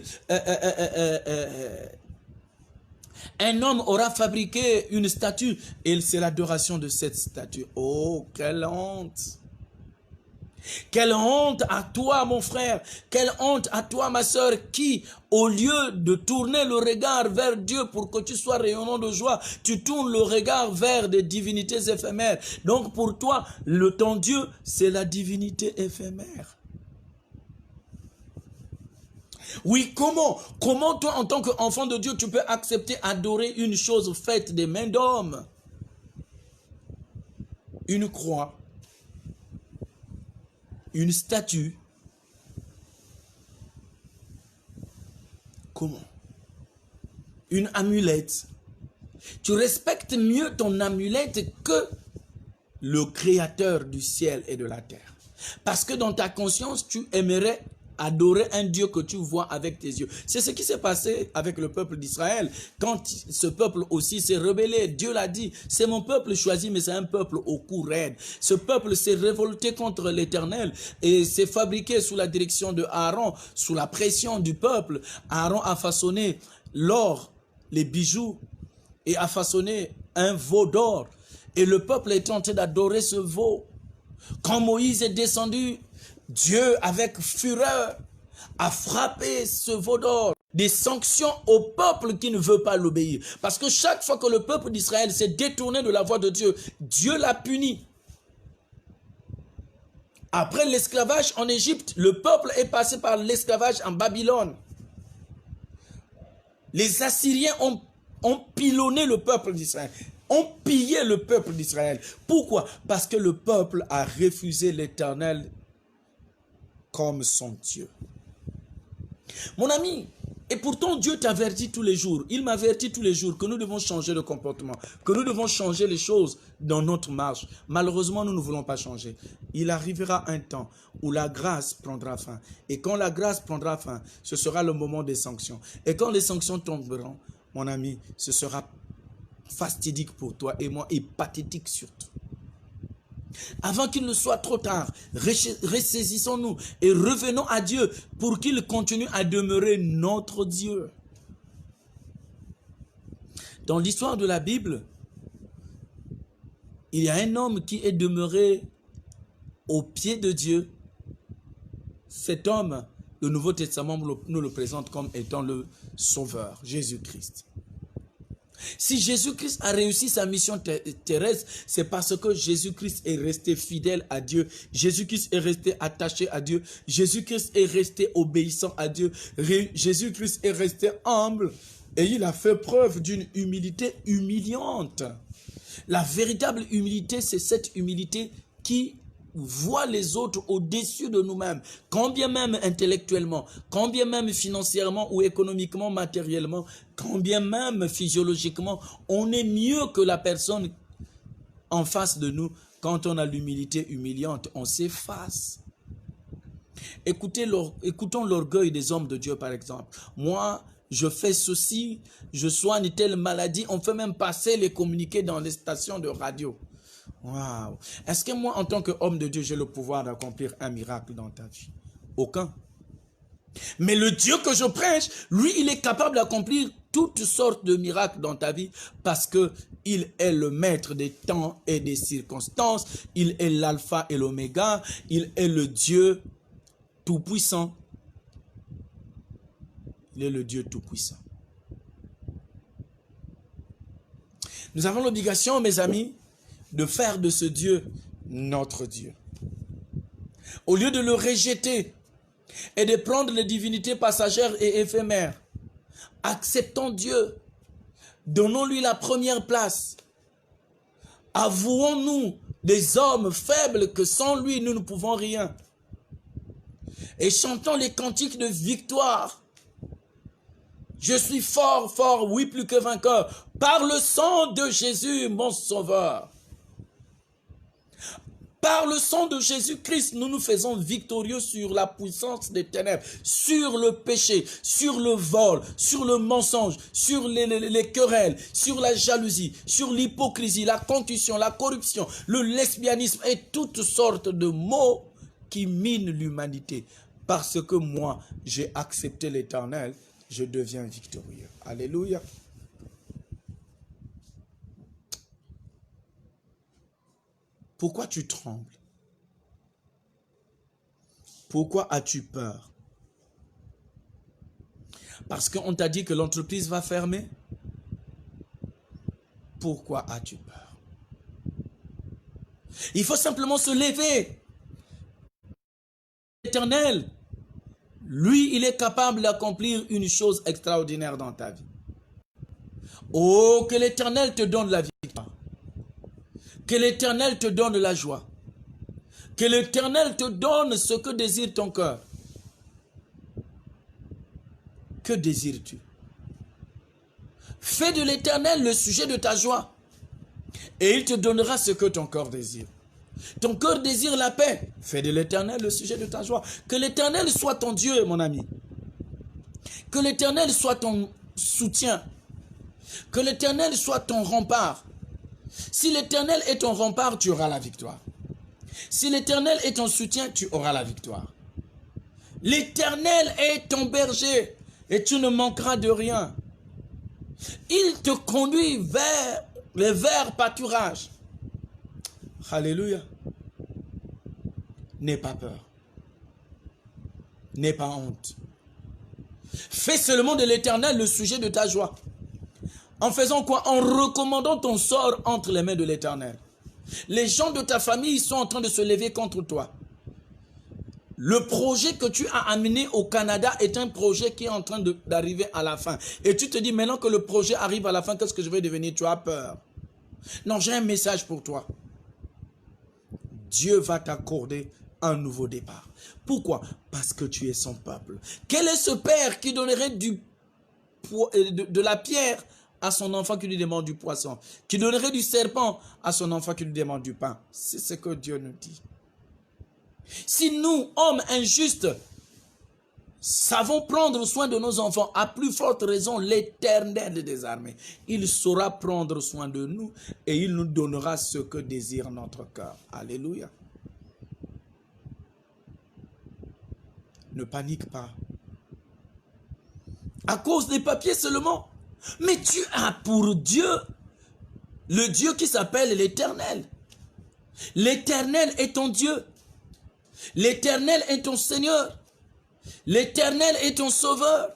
un homme aura fabriqué une statue et c'est l'adoration de cette statue. Oh, quelle honte! Quelle honte à toi, mon frère, quelle honte à toi, ma sœur, qui, au lieu de tourner le regard vers Dieu pour que tu sois rayonnant de joie, tu tournes le regard vers des divinités éphémères. Donc pour toi, ton Dieu, c'est la divinité éphémère. Oui, comment toi, en tant qu'enfant de Dieu, tu peux accepter, adorer une chose faite des mains d'hommes? Une croix, une statue. Comment? Une amulette. Tu respectes mieux ton amulette que le créateur du ciel et de la terre. Parce que dans ta conscience, tu aimerais adorer un Dieu que tu vois avec tes yeux. C'est ce qui s'est passé avec le peuple d'Israël. Quand ce peuple aussi s'est rebellé, Dieu l'a dit, c'est mon peuple choisi, mais c'est un peuple au cou raide. Ce peuple s'est révolté contre l'Éternel et s'est fabriqué sous la direction de Aaron, sous la pression du peuple. Aaron a façonné l'or, les bijoux, et a façonné un veau d'or. Et le peuple est en train d'adorer ce veau. Quand Moïse est descendu, Dieu, avec fureur, a frappé ce veau d'or. Des sanctions au peuple qui ne veut pas l'obéir. Parce que chaque fois que le peuple d'Israël s'est détourné de la voie de Dieu, Dieu l'a puni. Après l'esclavage en Égypte, le peuple est passé par l'esclavage en Babylone. Les Assyriens ont pilonné le peuple d'Israël, ont pillé le peuple d'Israël. Pourquoi? Parce que le peuple a refusé l'Éternel comme son Dieu. Mon ami, et pourtant Dieu t'avertit tous les jours, il m'avertit tous les jours que nous devons changer de comportement, que nous devons changer les choses dans notre marche. Malheureusement, nous ne voulons pas changer. Il arrivera un temps où la grâce prendra fin. Et quand la grâce prendra fin, ce sera le moment des sanctions. Et quand les sanctions tomberont, mon ami, ce sera fastidique pour toi et moi et pathétique surtout. Avant qu'il ne soit trop tard, ressaisissons-nous et revenons à Dieu pour qu'il continue à demeurer notre Dieu. Dans l'histoire de la Bible, il y a un homme qui est demeuré au pied de Dieu. Cet homme, le Nouveau Testament nous le présente comme étant le Sauveur, Jésus-Christ. Si Jésus-Christ a réussi sa mission terrestre, c'est parce que Jésus-Christ est resté fidèle à Dieu. Jésus-Christ est resté attaché à Dieu. Jésus-Christ est resté obéissant à Dieu. Jésus-Christ est resté humble. Et il a fait preuve d'une humilité humiliante. La véritable humilité, c'est cette humilité qui voit les autres au-dessus de nous-mêmes, quand bien même intellectuellement, quand bien même financièrement ou économiquement, matériellement, quand bien même physiologiquement, on est mieux que la personne en face de nous. Quand on a l'humilité humiliante, on s'efface. Écoutons l'orgueil des hommes de Dieu par exemple. Moi, je fais ceci, je soigne telle maladie, on fait même passer les communiqués dans les stations de radio. Waouh! Est-ce que moi, en tant qu'homme de Dieu, j'ai le pouvoir d'accomplir un miracle dans ta vie? Aucun. Mais le Dieu que je prêche, lui, il est capable d'accomplir toutes sortes de miracles dans ta vie parce que il est le maître des temps et des circonstances. Il est l'alpha et l'oméga. Il est le Dieu tout-puissant. Il est le Dieu tout-puissant. Nous avons l'obligation, mes amis, de faire de ce Dieu notre Dieu. Au lieu de le rejeter et de prendre les divinités passagères et éphémères, acceptons Dieu. Donnons-lui la première place. Avouons-nous des hommes faibles que sans lui, nous ne pouvons rien. Et chantons les cantiques de victoire. Je suis fort, fort, oui, plus que vainqueur, par le sang de Jésus, mon sauveur. Par le sang de Jésus-Christ, nous nous faisons victorieux sur la puissance des ténèbres, sur le péché, sur le vol, sur le mensonge, sur les querelles, sur la jalousie, sur l'hypocrisie, la concussion, la corruption, le lesbianisme et toutes sortes de maux qui minent l'humanité. Parce que moi, j'ai accepté l'Éternel, je deviens victorieux. Alléluia. Pourquoi tu trembles? Pourquoi as-tu peur? Parce qu'on t'a dit que l'entreprise va fermer? Pourquoi as-tu peur? Il faut simplement se lever. L'Éternel, lui, il est capable d'accomplir une chose extraordinaire dans ta vie. Oh, que l'Éternel te donne la victoire. Que l'Éternel te donne la joie. Que l'Éternel te donne ce que désire ton cœur. Que désires-tu? Fais de l'Éternel le sujet de ta joie. Et il te donnera ce que ton cœur désire. Ton cœur désire la paix. Fais de l'Éternel le sujet de ta joie. Que l'Éternel soit ton Dieu, mon ami. Que l'Éternel soit ton soutien. Que l'Éternel soit ton rempart. Si l'Éternel est ton rempart, tu auras la victoire. Si l'Éternel est ton soutien, tu auras la victoire. L'Éternel est ton berger et tu ne manqueras de rien. Il te conduit vers les verts pâturages. Alléluia. N'aie pas peur. N'aie pas honte. Fais seulement de l'Éternel le sujet de ta joie. En faisant quoi? En recommandant ton sort entre les mains de l'Éternel. Les gens de ta famille sont en train de se lever contre toi. Le projet que tu as amené au Canada est un projet qui est en train d'arriver à la fin. Et tu te dis, maintenant que le projet arrive à la fin, qu'est-ce que je vais devenir? Tu as peur. Non, j'ai un message pour toi. Dieu va t'accorder un nouveau départ. Pourquoi? Parce que tu es son peuple. Quel est ce père qui donnerait de la pierre à son enfant qui lui demande du poisson, qui donnerait du serpent à son enfant qui lui demande du pain? C'est ce que Dieu nous dit. Si nous, hommes injustes, savons prendre soin de nos enfants, à plus forte raison, l'Éternel des armées, il saura prendre soin de nous et il nous donnera ce que désire notre cœur. Alléluia. Ne panique pas. À cause des papiers seulement. Mais tu as pour Dieu le Dieu qui s'appelle l'Éternel. L'Éternel est ton Dieu. L'Éternel est ton Seigneur. L'Éternel est ton Sauveur.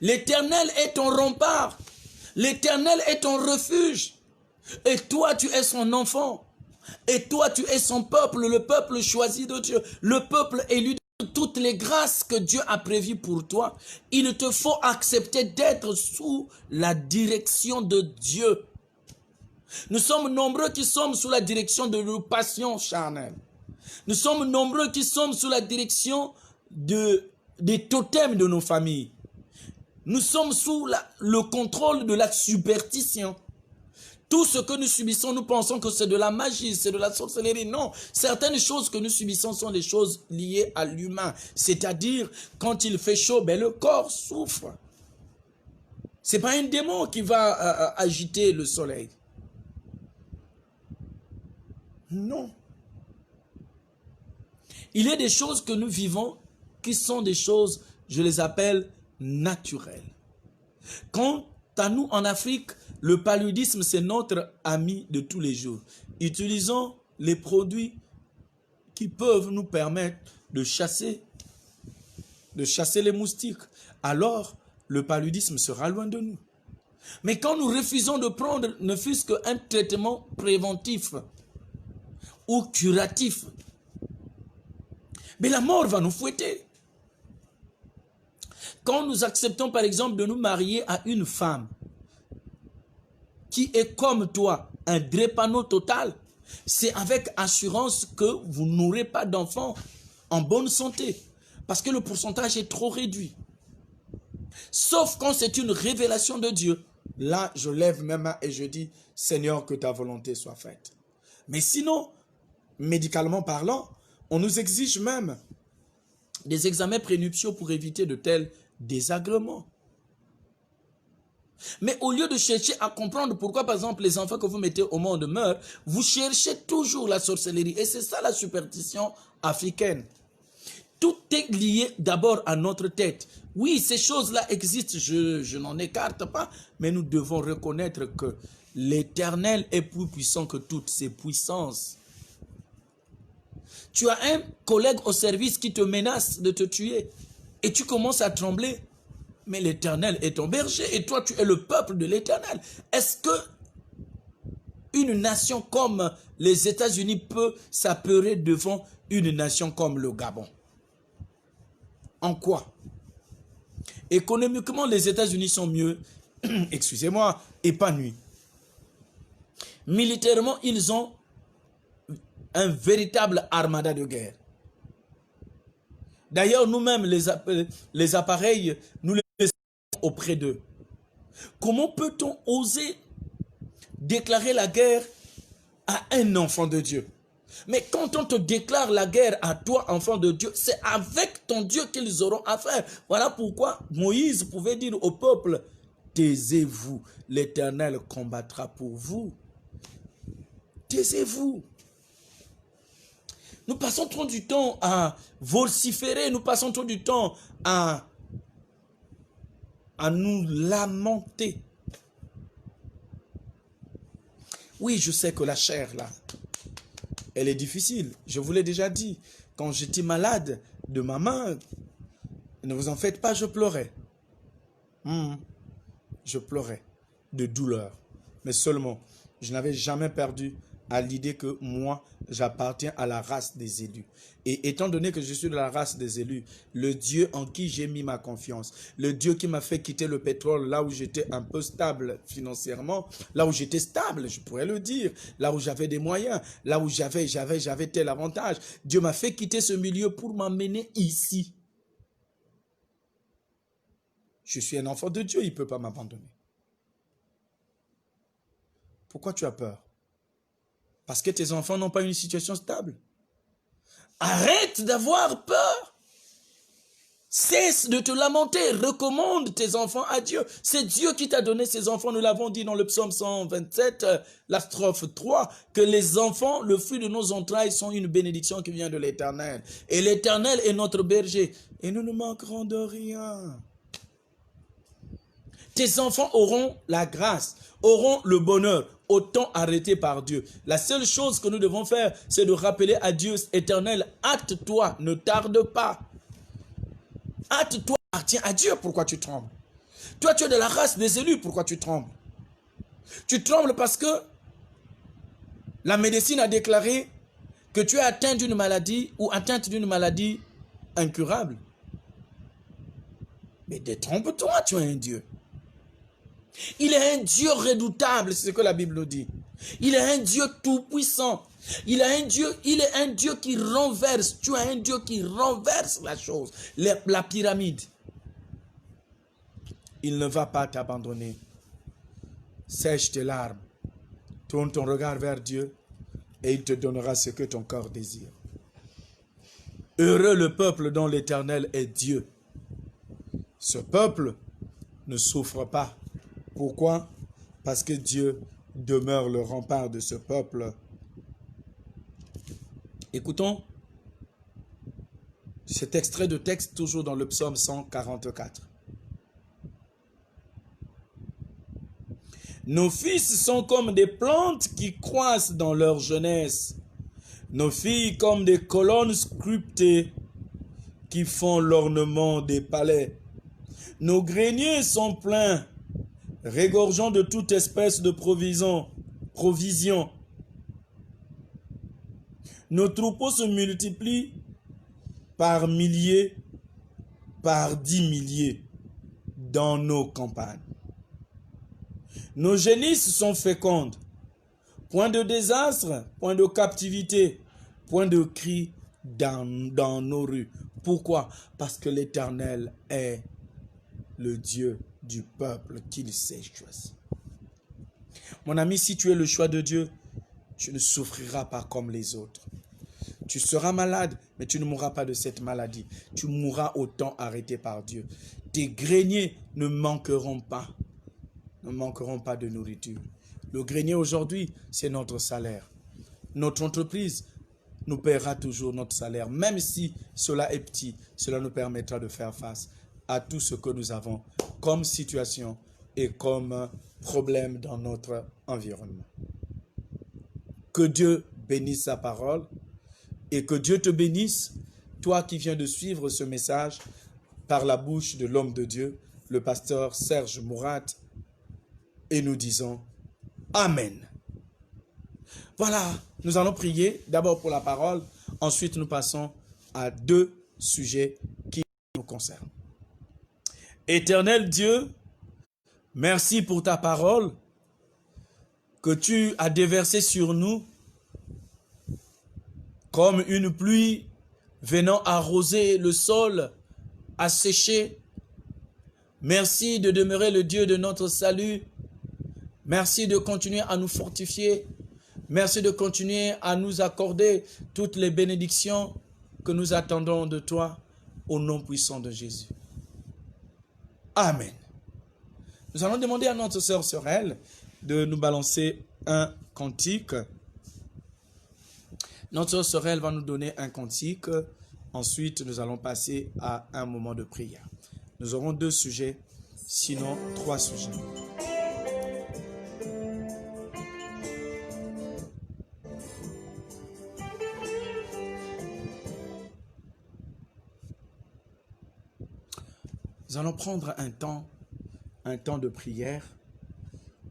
L'Éternel est ton rempart. L'Éternel est ton refuge. Et toi, tu es son enfant. Et toi, tu es son peuple, le peuple choisi de Dieu, le peuple élu. Toutes les grâces que Dieu a prévues pour toi, il te faut accepter d'être sous la direction de Dieu. Nous sommes nombreux qui sommes sous la direction de nos passions charnelles. Nous sommes nombreux qui sommes sous la direction des totems de nos familles. Nous sommes sous le contrôle de la superstition. Tout ce que nous subissons, nous pensons que c'est de la magie, c'est de la sorcellerie. Non, certaines choses que nous subissons sont des choses liées à l'humain. C'est-à-dire, quand il fait chaud, ben, le corps souffre. Ce n'est pas un démon qui va agiter le soleil. Non. Il y a des choses que nous vivons qui sont des choses, je les appelle naturelles. Quant à nous en Afrique, le paludisme, c'est notre ami de tous les jours. Utilisons les produits qui peuvent nous permettre de chasser de chasser les moustiques, alors le paludisme sera loin de nous. Mais quand nous refusons de prendre ne fût-ce qu'un traitement préventif ou curatif, mais la mort va nous fouetter. Quand nous acceptons par exemple de nous marier à une femme qui est comme toi, un drépano total, c'est avec assurance que vous n'aurez pas d'enfants en bonne santé, parce que le pourcentage est trop réduit. Sauf quand c'est une révélation de Dieu. Là, je lève mes mains et je dis, Seigneur, que ta volonté soit faite. Mais sinon, médicalement parlant, on nous exige même des examens prénuptiaux pour éviter de tels désagréments. Mais au lieu de chercher à comprendre pourquoi, par exemple, les enfants que vous mettez au monde meurent, vous cherchez toujours la sorcellerie. Et c'est ça la superstition africaine. Tout est lié d'abord à notre tête. Oui, ces choses-là existent, je n'en écarte pas, mais nous devons reconnaître que l'Éternel est plus puissant que toutes ses puissances. Tu as un collègue au service qui te menace de te tuer et tu commences à trembler. Mais l'Éternel est ton berger et toi tu es le peuple de l'Éternel. Est-ce que une nation comme les États-Unis peut s'apeurer devant une nation comme le Gabon? En quoi? Économiquement, les États-Unis sont mieux, excusez-moi, épanouis. Militairement, ils ont un véritable armada de guerre. D'ailleurs, nous-mêmes, les appareils, nous les laissons auprès d'eux. Comment peut-on oser déclarer la guerre à un enfant de Dieu? Mais quand on te déclare la guerre à toi, enfant de Dieu, c'est avec ton Dieu qu'ils auront affaire. Voilà pourquoi Moïse pouvait dire au peuple, taisez-vous, l'Éternel combattra pour vous. Taisez-vous. Nous passons trop du temps à vociférer, nous passons trop du temps à nous lamenter. Oui, je sais que la chair, là, elle est difficile. Je vous l'ai déjà dit. Quand j'étais malade de ma main, ne vous en faites pas, je pleurais. Je pleurais de douleur. Mais seulement, je n'avais jamais perdu à l'idée que moi, j'appartiens à la race des élus. Et étant donné que je suis de la race des élus, le Dieu en qui j'ai mis ma confiance, le Dieu qui m'a fait quitter le pétrole là où j'étais un peu stable financièrement, là où j'étais stable, je pourrais le dire, là où j'avais des moyens, là où j'avais tel avantage, Dieu m'a fait quitter ce milieu pour m'amener ici. Je suis un enfant de Dieu, il ne peut pas m'abandonner. Pourquoi tu as peur? Parce que tes enfants n'ont pas une situation stable. Arrête d'avoir peur. Cesse de te lamenter. Recommande tes enfants à Dieu. C'est Dieu qui t'a donné ces enfants. Nous l'avons dit dans le psaume 127, la strophe 3, que les enfants, le fruit de nos entrailles, sont une bénédiction qui vient de l'Éternel. Et l'Éternel est notre berger. Et nous ne manquerons de rien. Tes enfants auront la grâce, auront le bonheur, autant arrêté par Dieu. La seule chose que nous devons faire, c'est de rappeler à Dieu éternel, hâte-toi, ne tarde pas. Hâte-toi, appartient à Dieu, pourquoi tu trembles? Toi, tu es de la race des élus, pourquoi tu trembles? Tu trembles parce que la médecine a déclaré que tu es atteint d'une maladie ou atteinte d'une maladie incurable. Mais détrompe-toi, tu es un Dieu. Il est un Dieu redoutable, c'est ce que la Bible nous dit. Il est un Dieu tout-puissant. Il est un Dieu qui renverse. Tu as un Dieu qui renverse la chose, la pyramide. Il ne va pas t'abandonner. Sèche tes larmes. Tourne ton regard vers Dieu et il te donnera ce que ton corps désire. Heureux le peuple dont l'Éternel est Dieu. Ce peuple ne souffre pas. Pourquoi? Parce que Dieu demeure le rempart de ce peuple. Écoutons cet extrait de texte toujours dans le psaume 144. Nos fils sont comme des plantes qui croissent dans leur jeunesse. Nos filles comme des colonnes sculptées qui font l'ornement des palais. Nos greniers sont pleins, régorgeant de toute espèce de provision. Nos troupeaux se multiplient par milliers, par 10 milliers dans nos campagnes. Nos génisses sont fécondes. Point de désastre, point de captivité, point de cri dans nos rues. Pourquoi? Parce que l'Éternel est le Dieu du peuple qu'il sait choisir. Mon ami, si tu es le choix de Dieu, tu ne souffriras pas comme les autres. Tu seras malade, mais tu ne mourras pas de cette maladie. Tu mourras au temps arrêté par Dieu. Tes greniers ne manqueront pas de nourriture. Le grenier aujourd'hui, c'est notre salaire. Notre entreprise nous paiera toujours notre salaire. Même si cela est petit, cela nous permettra de faire face à tout ce que nous avons comme situation et comme problème dans notre environnement. Que Dieu bénisse sa parole et que Dieu te bénisse, toi qui viens de suivre ce message par la bouche de l'homme de Dieu, le pasteur Serge Mourat, et nous disons Amen. Voilà, nous allons prier d'abord pour la parole, ensuite nous passons à 2 sujets qui nous concernent. Éternel Dieu, merci pour ta parole que tu as déversée sur nous comme une pluie venant arroser le sol, assécher. Merci de demeurer le Dieu de notre salut. Merci de continuer à nous fortifier. Merci de continuer à nous accorder toutes les bénédictions que nous attendons de toi au nom puissant de Jésus. Amen. Nous allons demander à notre sœur Sorel de nous balancer un cantique. Notre sœur Sorel va nous donner un cantique. Ensuite, nous allons passer à un moment de prière. Nous aurons 2 sujets, sinon 3 sujets. Nous allons prendre un temps de prière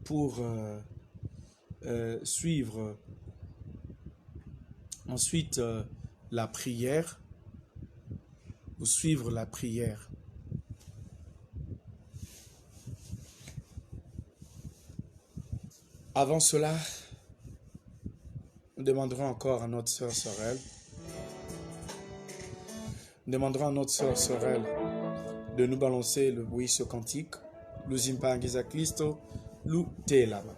pour suivre ensuite la prière, pour suivre la prière. Avant cela, nous demanderons encore à notre sœur Sorel, de nous balancer ce cantique. Luzimpangiza Kristo, lu telama.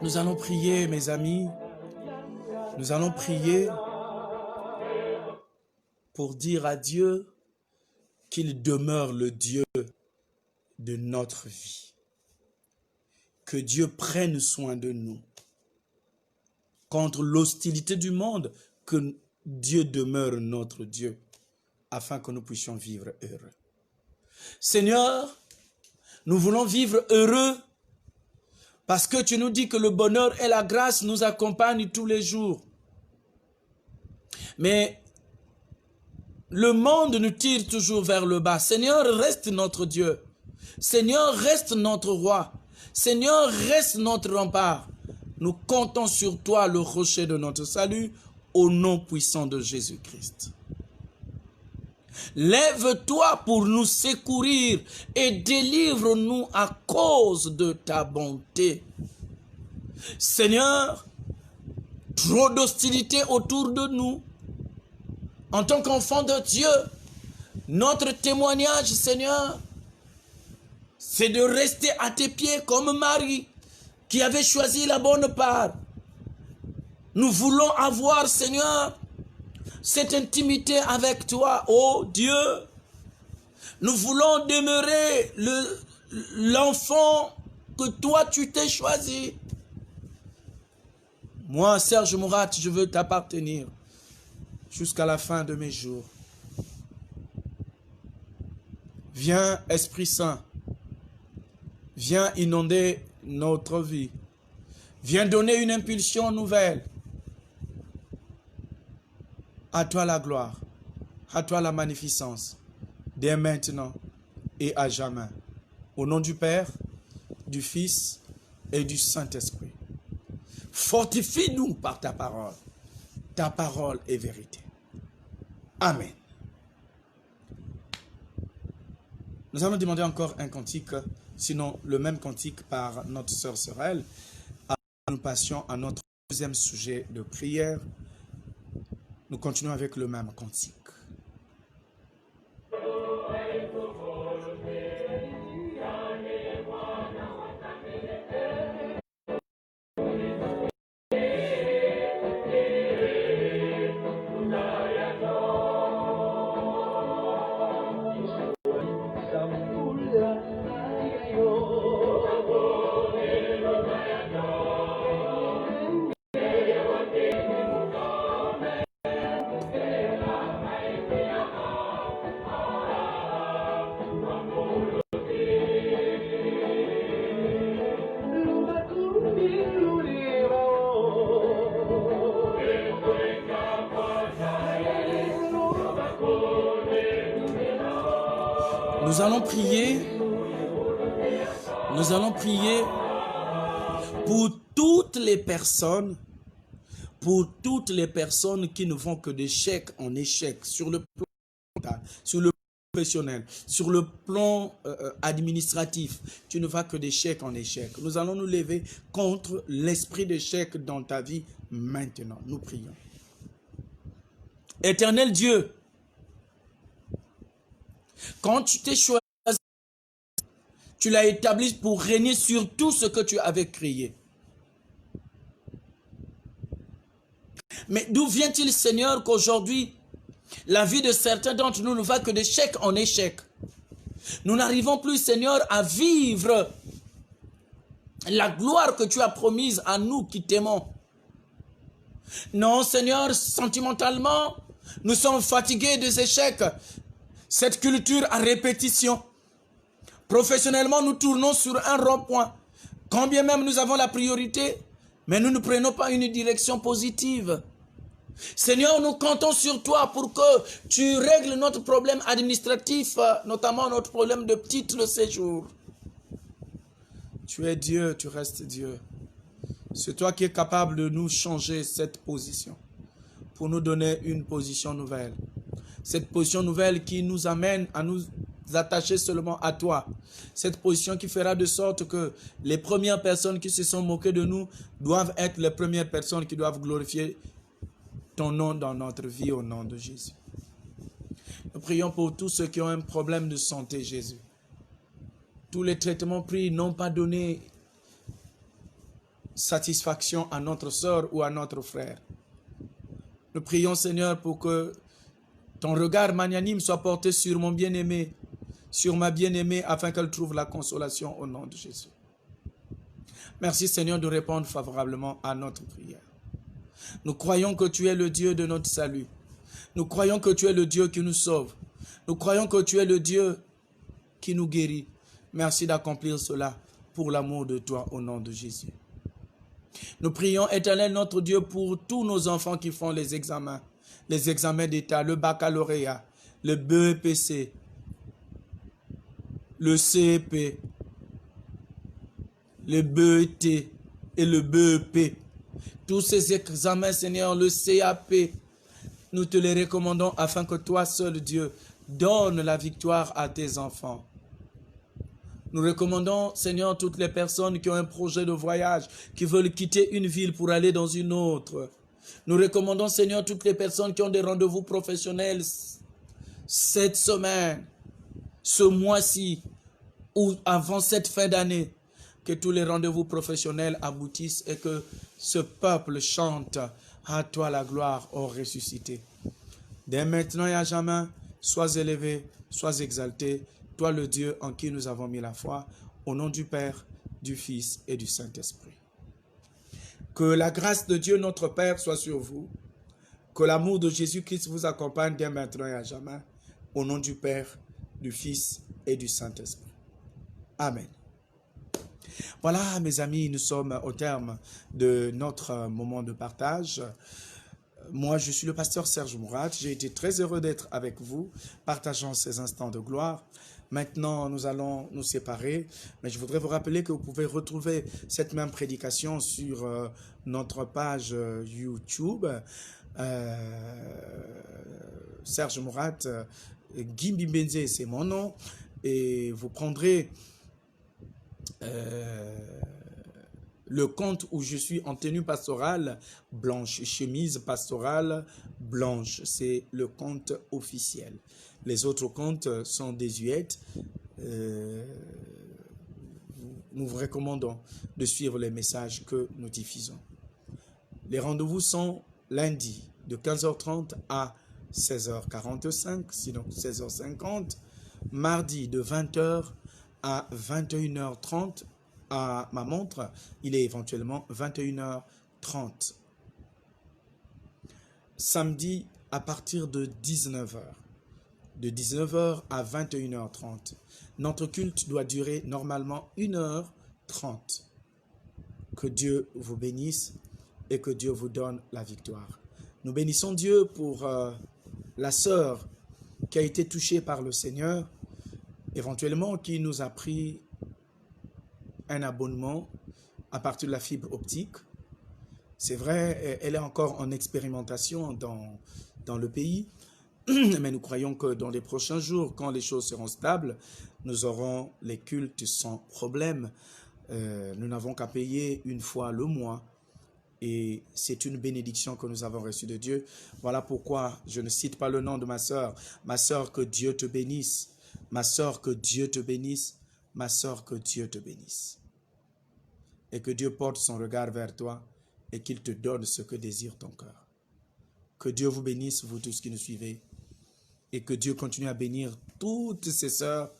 Nous allons prier, mes amis. Nous allons prier pour dire à Dieu qu'il demeure le Dieu de notre vie. Que Dieu prenne soin de nous. Contre l'hostilité du monde, que Dieu demeure notre Dieu, afin que nous puissions vivre heureux. Seigneur, nous voulons vivre heureux, parce que tu nous dis que le bonheur et la grâce nous accompagnent tous les jours. Mais le monde nous tire toujours vers le bas. Seigneur, reste notre Dieu. Seigneur, reste notre roi. Seigneur, reste notre rempart. Nous comptons sur toi, le rocher de notre salut, au nom puissant de Jésus-Christ. Lève-toi pour nous secourir et délivre-nous à cause de ta bonté. Seigneur, trop d'hostilité autour de nous. En tant qu'enfant de Dieu, notre témoignage, Seigneur, c'est de rester à tes pieds comme Marie, qui avait choisi la bonne part. Nous voulons avoir, Seigneur, cette intimité avec toi, ô Dieu. Nous voulons demeurer l'enfant que toi tu t'es choisi. Moi, Serge Mourat, je veux t'appartenir jusqu'à la fin de mes jours. Viens, Esprit Saint. Viens inonder notre vie. Viens donner une impulsion nouvelle. À toi la gloire, à toi la magnificence, dès maintenant et à jamais. Au nom du Père, du Fils et du Saint-Esprit. Fortifie-nous par ta parole. Ta parole est vérité. Amen. Nous allons demander encore un cantique, sinon le même cantique par notre sœur Sorel. Nous passions à notre deuxième sujet de prière. Nous continuons avec le même cantique. Nous allons prier pour toutes les personnes qui ne font que d'échec en échec sur le plan, sur le plan professionnel, sur le plan administratif. Tu ne vas que d'échec en échec. Nous allons nous lever contre l'esprit d'échec dans ta vie maintenant. Nous prions. Éternel Dieu, quand tu t'es choisi, tu l'as établi pour régner sur tout ce que tu avais créé. Mais d'où vient-il, Seigneur, qu'aujourd'hui, la vie de certains d'entre nous ne va que d'échec en échec? Nous n'arrivons plus, Seigneur, à vivre la gloire que tu as promise à nous qui t'aimons. Non, Seigneur, sentimentalement, nous sommes fatigués des échecs. Cette culture à répétition. Professionnellement, nous tournons sur un rond-point. Quand bien même nous avons la priorité, mais nous ne prenons pas une direction positive. Seigneur, nous comptons sur toi pour que tu règles notre problème administratif, notamment notre problème de titre de séjour. Tu es Dieu, tu restes Dieu. C'est toi qui es capable de nous changer cette position, pour nous donner une position nouvelle. Cette position nouvelle qui nous amène à nous attacher seulement à toi. Cette position qui fera de sorte que les premières personnes qui se sont moquées de nous doivent être les premières personnes qui doivent glorifier ton nom dans notre vie au nom de Jésus. Nous prions pour tous ceux qui ont un problème de santé, Jésus. Tous les traitements pris n'ont pas donné satisfaction à notre sœur ou à notre frère. Nous prions, Seigneur, pour que ton regard magnanime soit porté sur mon bien-aimé, sur ma bien-aimée, afin qu'elle trouve la consolation au nom de Jésus. Merci, Seigneur, de répondre favorablement à notre prière. Nous croyons que tu es le Dieu de notre salut. Nous croyons que tu es le Dieu qui nous sauve. Nous croyons que tu es le Dieu qui nous guérit. Merci d'accomplir cela pour l'amour de toi au nom de Jésus. Nous prions, Éternel notre Dieu, pour tous nos enfants qui font les examens d'État, le baccalauréat, le BEPC, le CEP, le BET et le BEP. Tous ces examens, Seigneur, le CAP, nous te les recommandons afin que toi seul, Dieu, donne la victoire à tes enfants. Nous recommandons, Seigneur, toutes les personnes qui ont un projet de voyage, qui veulent quitter une ville pour aller dans une autre. Nous recommandons, Seigneur, toutes les personnes qui ont des rendez-vous professionnels cette semaine, ce mois-ci, ou avant cette fin d'année. Que tous les rendez-vous professionnels aboutissent et que ce peuple chante à toi la gloire, ô ressuscité. Dès maintenant et à jamais, sois élevé, sois exalté, toi le Dieu en qui nous avons mis la foi, au nom du Père, du Fils et du Saint-Esprit. Que la grâce de Dieu notre Père soit sur vous, que l'amour de Jésus-Christ vous accompagne dès maintenant et à jamais, au nom du Père, du Fils et du Saint-Esprit. Amen. Voilà, mes amis, nous sommes au terme de notre moment de partage. Moi, je suis le pasteur Serge Mourad. J'ai été très heureux d'être avec vous, partageant ces instants de gloire. Maintenant, nous allons nous séparer, mais je voudrais vous rappeler que vous pouvez retrouver cette même prédication sur notre page YouTube. Serge Mourad, Gimbi Benze, c'est mon nom, et vous prendrez le compte où je suis en tenue pastorale blanche, chemise pastorale blanche, c'est le compte officiel. Les autres comptes sont désuètes. Nous vous recommandons de suivre les messages que nous diffusons. Les rendez-vous sont lundi de 15h30 à 16h45, sinon 16h50, mardi de 20h à 21h30 à ma montre, il est éventuellement 21h30. Samedi à partir de 19h. De 19h à 21h30. Notre culte doit durer normalement 1h30. Que Dieu vous bénisse et que Dieu vous donne la victoire. Nous bénissons Dieu pour la sœur qui a été touchée par le Seigneur, éventuellement qui nous a pris un abonnement à partir de la fibre optique. C'est vrai, elle est encore en expérimentation dans le pays, mais nous croyons que dans les prochains jours, quand les choses seront stables, nous aurons les cultes sans problème. Nous n'avons qu'à payer une fois le mois et c'est une bénédiction que nous avons reçue de Dieu. Voilà pourquoi je ne cite pas le nom de ma sœur. Ma sœur, que Dieu te bénisse. Ma sœur, que Dieu te bénisse. Ma sœur, que Dieu te bénisse. Et que Dieu porte son regard vers toi et qu'il te donne ce que désire ton cœur. Que Dieu vous bénisse, vous tous qui nous suivez, et que Dieu continue à bénir toutes ces sœurs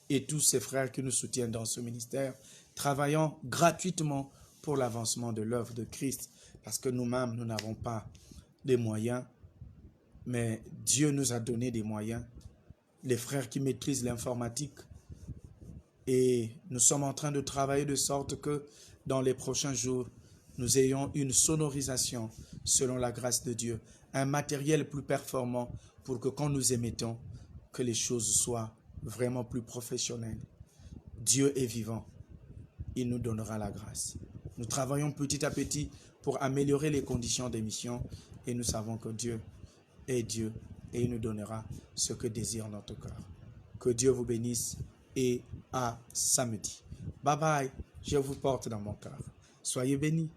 et tous ces frères qui nous soutiennent dans ce ministère, travaillant gratuitement pour l'avancement de l'œuvre de Christ, parce que nous-mêmes, nous n'avons pas les moyens, mais Dieu nous a donné des moyens. Les frères qui maîtrisent l'informatique, et nous sommes en train de travailler de sorte que dans les prochains jours, nous ayons une sonorisation selon la grâce de Dieu, un matériel plus performant pour que quand nous émettons, que les choses soient vraiment plus professionnelles. Dieu est vivant, il nous donnera la grâce. Nous travaillons petit à petit pour améliorer les conditions d'émission et nous savons que Dieu est Dieu et il nous donnera ce que désire notre cœur. Que Dieu vous bénisse et à samedi. Bye bye, je vous porte dans mon cœur. Soyez bénis.